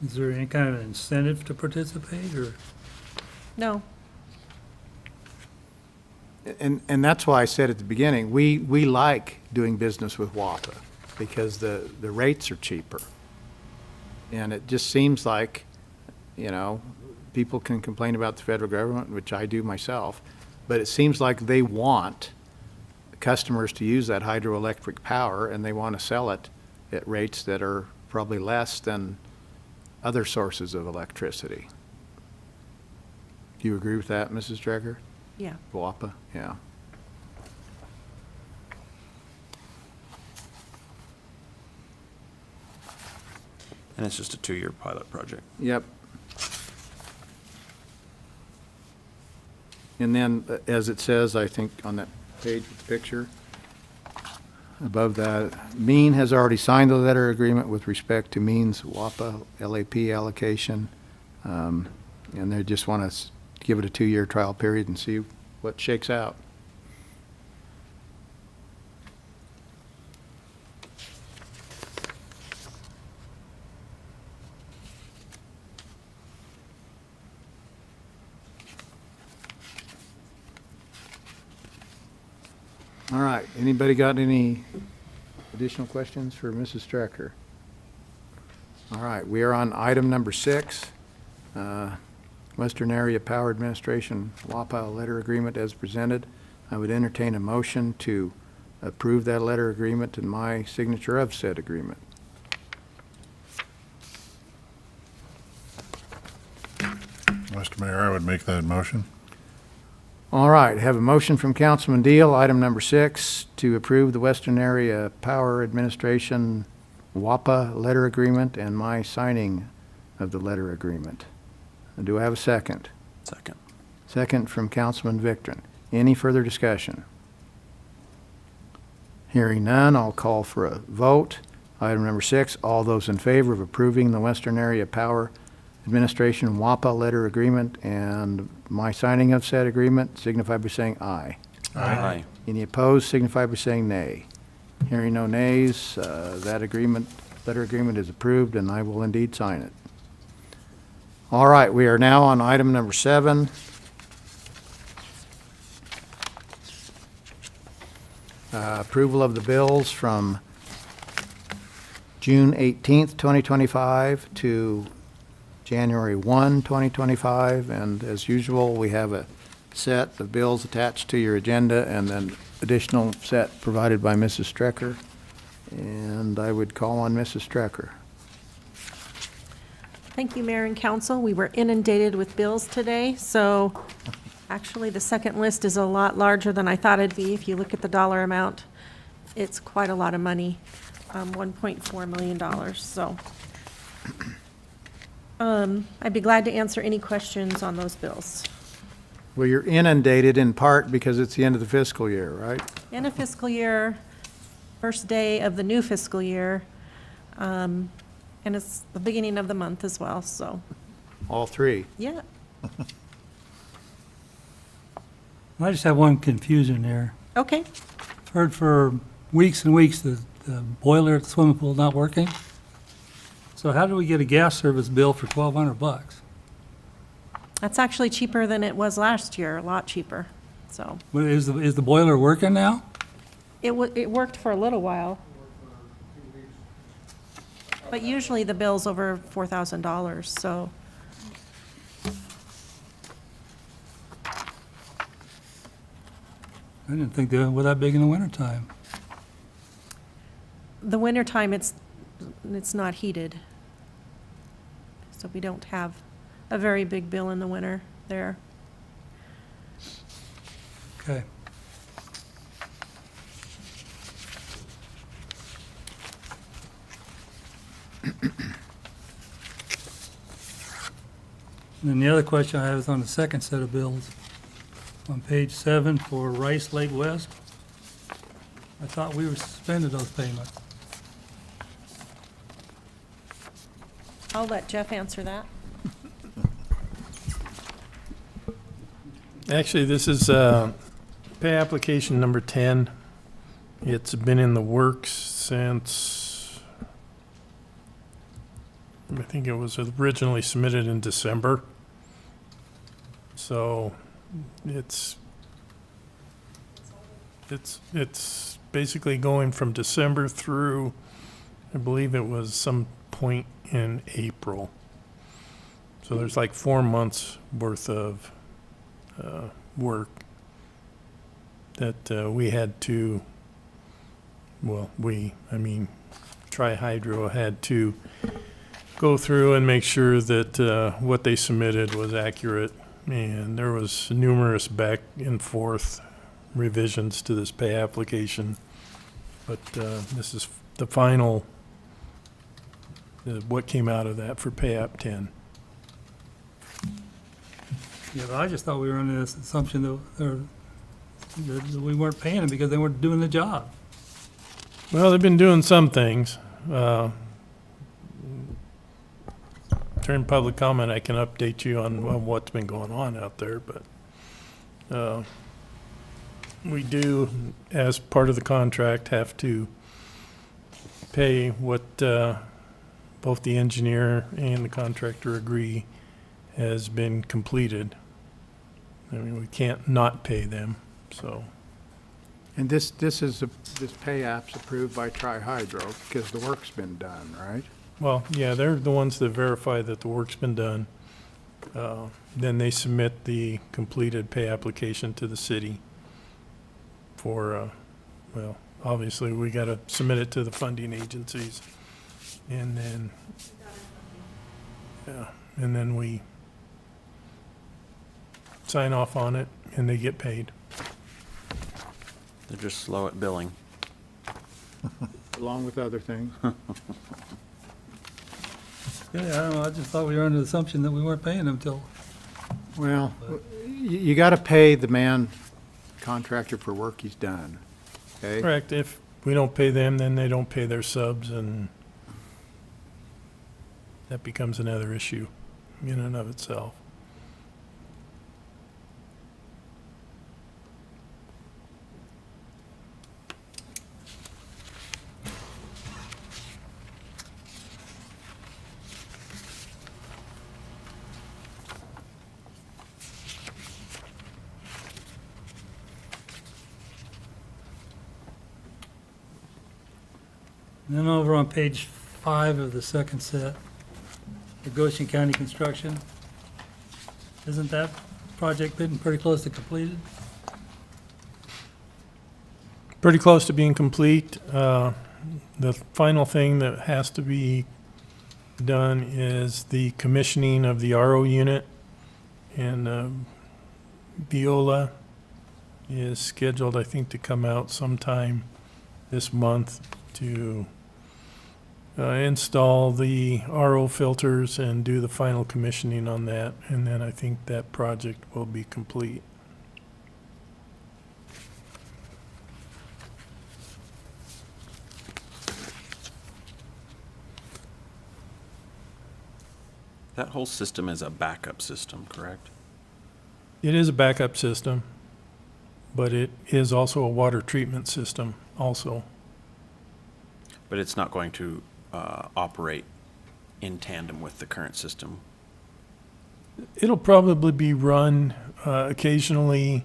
E: Is there any kind of incentive to participate, or?
K: No,
A: And that's why I said at the beginning, we like doing business with WAPA because the rates are cheaper. And it just seems like, you know, people can complain about the federal government, which I do myself, but it seems like they want customers to use that hydroelectric power and they want to sell it at rates that are probably less than other sources of electricity. Do you agree with that, Mrs. Dreger?
K: yeah.
A: WAPA, yeah.
H: And it's just a 2-year pilot project.
A: Yep. And then, as it says, I think on that page with the picture, above that, Mean has already signed the letter agreement with respect to Mean's WAPA LAP allocation. And they just want us to give it a 2-year trial period and see what shakes out. All right, anybody got any additional questions for Mrs. Strecker? All right, we are on item number 6, Western Area Power Administration WAPA letter agreement as presented. I would entertain a motion to approve that letter agreement and my signature of said agreement.
C: Mr. Mayor, I would make that motion.
A: All right, have a motion from Councilman Deal, item number 6, to approve the Western Area Power Administration WAPA letter agreement and my signing of the letter agreement. Do I have a second?
H: Second.
A: Second from Councilman Victor. Any further discussion? Hearing none, I'll call for a vote. Item number 6, all those in favor of approving the Western Area Power Administration WAPA letter agreement and my signing of said agreement signify by saying aye.
H: Aye.
A: Any opposed signify by saying nay. Hearing no nays, that letter agreement is approved and I will indeed sign it. All right, we are now on item number 7. Approval of the bills from June 18th, 2025 to January 1, 2025, and as usual, we have a set of bills attached to your agenda and then additional set provided by Mrs. Strecker. And I would call on Mrs. Strecker.
K: Thank you, Mayor and Council. We were inundated with bills today, so actually the second list is a lot larger than I thought it'd be. If you look at the dollar amount, it's quite a lot of money, $1.4 million, so. I'd be glad to answer any questions on those bills.
A: Well, you're inundated in part because it's the end of the fiscal year, right?
K: End of fiscal year, first day of the new fiscal year, and it's the beginning of the month as well, so,
A: All three.
K: yeah.
E: I just have one confusion there.
K: Okay,
E: I've heard for weeks and weeks that the boiler at the swimming pool is not working. So how do we get a gas service bill for $1,200?
K: that's actually cheaper than it was last year, a lot cheaper, so.
E: Is the boiler working now?
K: It worked for a little while. But usually the bill's over $4,000, so.
E: I didn't think they were that big in the wintertime.
K: The wintertime, it's not heated. so we don't have a very big bill in the winter there.
E: Okay. And then the other question I have is on the second set of bills, on page 7 for Rice Lake West. I thought we were suspended those payments.
K: I'll let Jeff answer that.
I: Actually, this is pay application number 10. It's been in the works since, I think it was originally submitted in December. So it's basically going from December through, I believe it was some point in April. So there's like 4 months worth of work that we had to, I mean, Tri-Hydro had to go through and make sure that what they submitted was accurate. And there was numerous back and forth revisions to this pay application. But this is the final, what came out of that for pay app 10.
E: Yeah, but I just thought we were under this assumption that we weren't paying them because they weren't doing the job.
I: Well, they've been doing some things. During public comment, I can update you on what's been going on out there, but we do, as part of the contract, have to pay what both the engineer and the contractor agree has been completed. I mean, we can't not pay them, so.
A: And this pay app's approved by Tri-Hydro because the work's been done, right?
I: Well, yeah, they're the ones that verify that the work's been done. Then they submit the completed pay application to the city for, well, obviously, we got to submit it to the funding agencies. And then, yeah, and then we sign off on it and they get paid.
H: They're just slow at billing.
A: Along with other things.
E: Yeah, I don't know, I just thought we were under the assumption that we weren't paying them till.
A: Well, you got to pay the man contractor for work he's done, okay?
I: Correct. If we don't pay them, then they don't pay their subs, and that becomes another issue in and of itself.
E: And then over on page 5 of the second set, the Goshen County construction. Isn't that project been pretty close to completed?
I: Pretty close to being complete. The final thing that has to be done is the commissioning of the RO unit, and Viola is scheduled, I think, to come out sometime this month to install the RO filters and do the final commissioning on that, and then I think that project will be complete.
H: That whole system is a backup system, correct?
I: It is a backup system, but it is also a water treatment system also.
H: But it's not going to operate in tandem with the current system.
I: It'll probably be run occasionally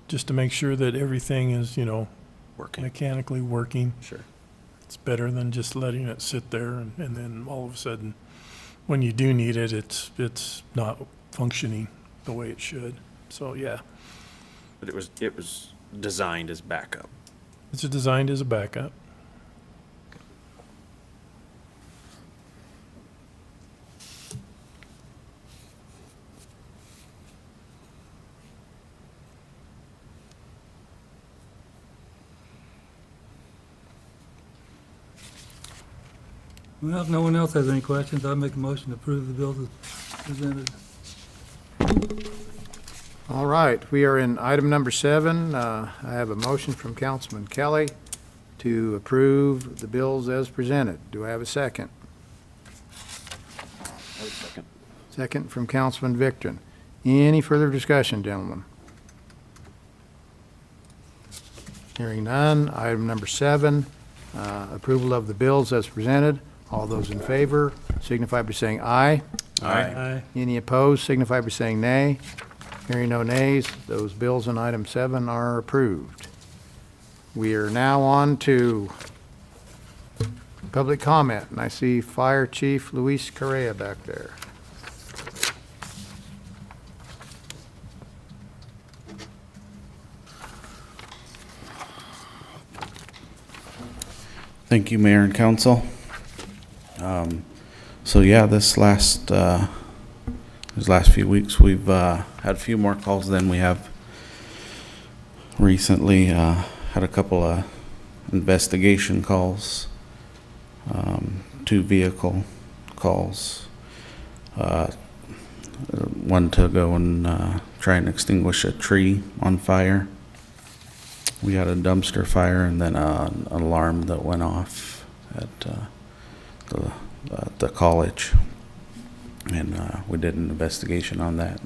I: just to make sure that everything is,
H: Working.
I: mechanically working.
H: Sure.
I: It's better than just letting it sit there and then all of a sudden, when you do need it, it's not functioning the way it should. So, yeah,
H: But it was designed as backup.
I: it's designed as a backup.
E: Well, if no one else has any questions, I'll make a motion to approve the bills as presented.
A: All right, we are in item number 7. I have a motion from Councilman Kelly to approve the bills as presented. Do I have a second?
H: Second.
A: Second from Councilman Victor. Any further discussion, gentlemen? Hearing none. Item number 7, approval of the bills as presented. All those in favor signify by saying aye.
E: Aye.
A: Any opposed signify by saying nay. Hearing no nays, those bills in item 7 are approved. We are now on to public comment, and I see Fire Chief Luis Correa back there.
L: Thank you, Mayor and Council. So yeah, these last few weeks, we've had a few more calls than we have recently. Had a couple of investigation calls, 2 vehicle calls, one to go and try and extinguish a tree on fire. We had a dumpster fire and then an alarm that went off at the college, and we did an investigation on that.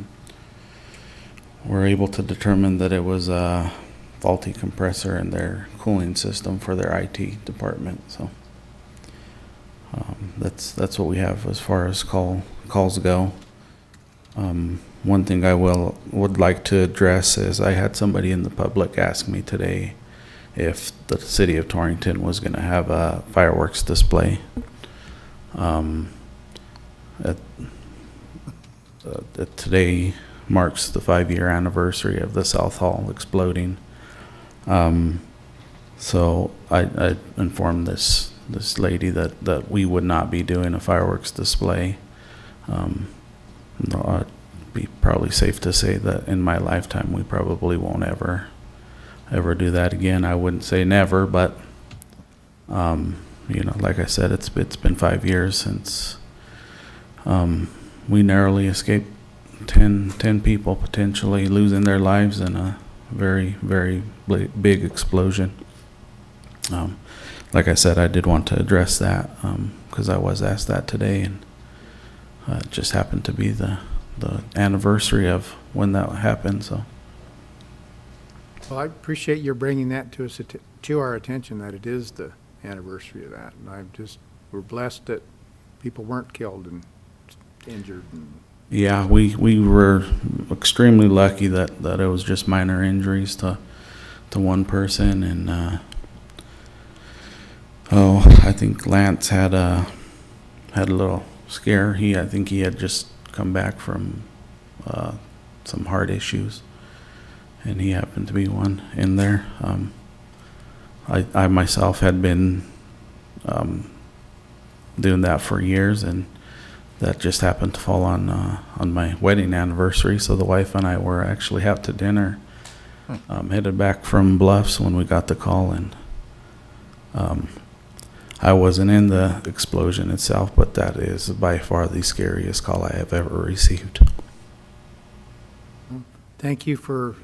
L: We're able to determine that it was a faulty compressor in their cooling system for their IT department. So that's what we have as far as calls go. One thing I would like to address is I had somebody in the public ask me today if the city of Torrington was going to have a fireworks display. Today marks the 5-year anniversary of the South Hall exploding. So I informed this lady that we would not be doing a fireworks display. It'd be probably safe to say that in my lifetime we probably won't ever do that again. I wouldn't say never, but like I said, it's been 5 years since we narrowly escaped 10 people potentially losing their lives in a very, very big explosion. Like I said, I did want to address that because I was asked that today, and it just happened to be the anniversary of when that happened. So,
A: Well, I appreciate your bringing that to us, to our attention, that it is the anniversary of that. And we're blessed that people weren't killed and injured.
L: yeah, we were extremely lucky that it was just minor injuries to one person, and I think Lance had a little scare. I think he had just come back from some heart issues, and he happened to be one in there. I myself had been doing that for years, and that just happened to fall on my wedding anniversary. So the wife and I were actually out to dinner, headed back from Bluffs when we got the call, and I wasn't in the explosion itself, but that is by far the scariest call I have ever received.
A: Thank you for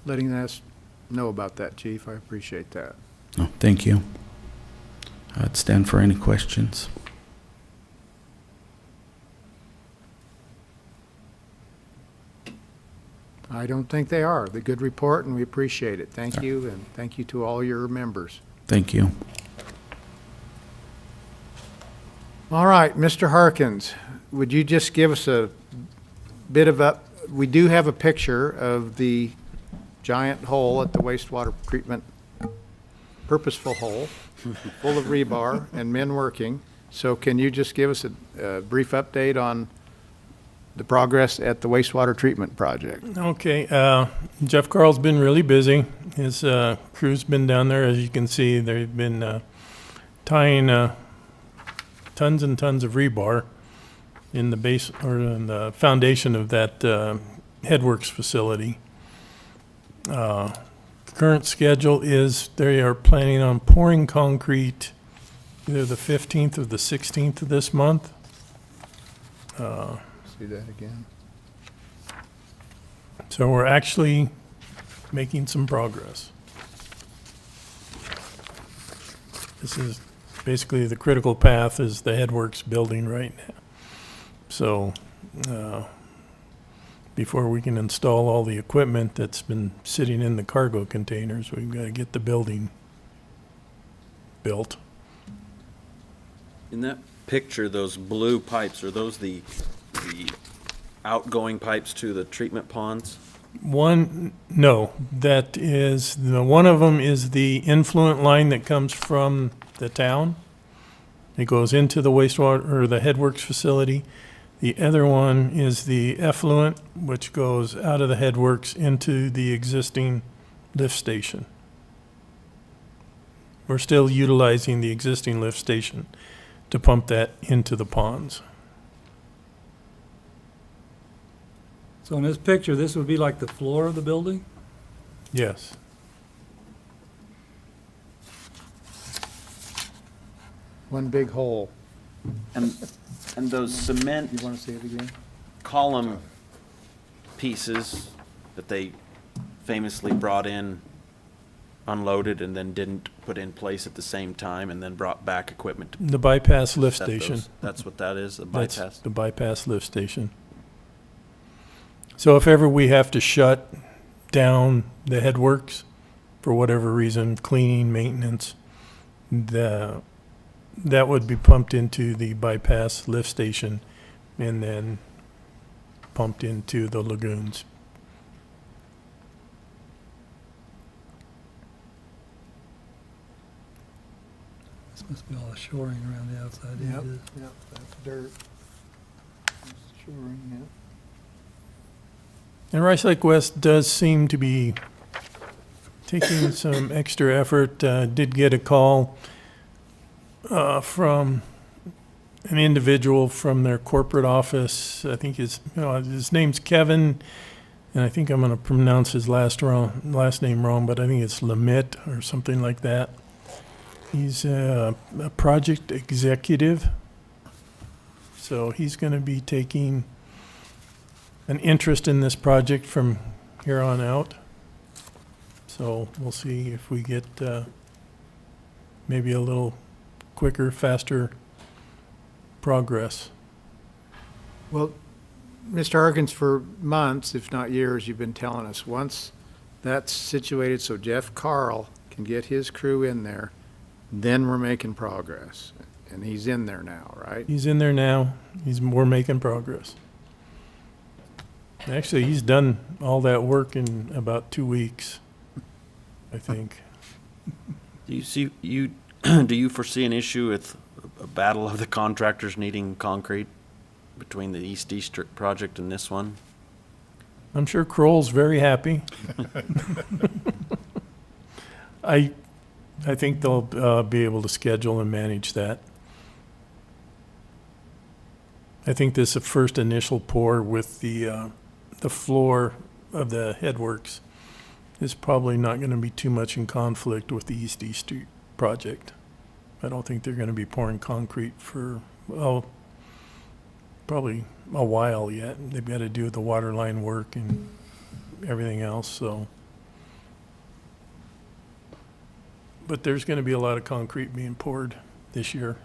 A: letting us know about that, Chief. I appreciate that.
L: Oh, thank you. I'd stand for any questions.
A: I don't think they are. The good report, and we appreciate it. Thank you, and thank you to all your members.
L: Thank you.
A: All right, Mr. Harkins, would you just give us a bit of we do have a picture of the giant hole at the wastewater treatment, purposeful hole, full of rebar and men working. So can you just give us a brief update on the progress at the wastewater treatment project?
I: Okay, Jeff Carl's been really busy. His crew's been down there. As you can see, they've been tying tons and tons of rebar in the base or in the foundation of that headworks facility. Current schedule is they are planning on pouring concrete either the 15th or the 16th of this month.
A: See that again?
I: So we're actually making some progress. This is basically the critical path is the Headworks building right now. So before we can install all the equipment that's been sitting in the cargo containers, we've got to get the building built.
H: In that picture, those blue pipes, are those the outgoing pipes to the treatment ponds?
I: No, that is, one of them is the influent line that comes from the town. It goes into the wastewater, or the Headworks facility. The other one is the effluent, which goes out of the Headworks into the existing lift station. We're still utilizing the existing lift station to pump that into the ponds.
E: So in this picture, this would be like the floor of the building?
I: Yes.
A: One big hole.
H: And those cement
A: You want to see it again?
H: column pieces that they famously brought in, unloaded, and then didn't put in place at the same time, and then brought back equipment to
I: The bypass lift
H: set
I: station.
H: those. That's what that is, the
I: That's
H: bypass?
I: the bypass lift station. So if ever we have to shut down the Headworks for whatever reason, cleaning, maintenance, that would be pumped into the bypass lift station and then pumped into the lagoons.
E: This must be all the shoring around the outside. edges.
A: Yep, that's dirt. That's shoring, yeah.
I: And Rice Lake West does seem to be taking some extra effort. Did get a call from an individual from their corporate office. I think his name's Kevin, and I think I'm going to pronounce his last name wrong, but I think it's Lamit or something like that. He's a project executive, so he's going to be taking an interest in this project from here on out. So we'll see if we get maybe a little quicker, faster progress.
A: Well, Mr. Harkins, for months, if not years, you've been telling us, once that's situated so Jeff Carl can get his crew in there, then we're making progress. And he's in there now, right?
I: He's in there now. We're making progress. Actually, he's done all that work in about 2 weeks, I think.
H: Do you foresee an issue with a battle of the contractors needing concrete between the East District project and this one?
I: I'm sure Kroll's very happy. I think they'll be able to schedule and manage that. I think this first initial pour with the floor of the Headworks is probably not going to be too much in conflict with the East Street project. I don't think they're going to be pouring concrete for, probably a while yet. They've got to do the water line work and everything else, so. But there's going to be a lot of concrete being poured this year.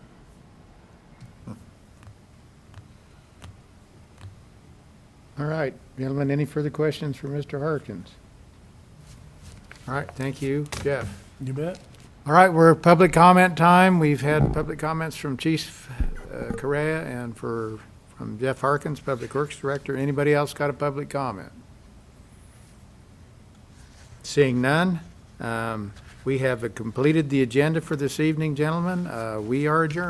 A: All right, gentlemen, any further questions for Mr. Harkins? All right, thank you, Jeff.
I: You bet.
A: All right, we're public comment time. We've had public comments from Chief Correa and from Jeff Harkins, Public Works Director. Anybody else got a public comment? Seeing none, we have completed the agenda for this evening, gentlemen. We are adjourned.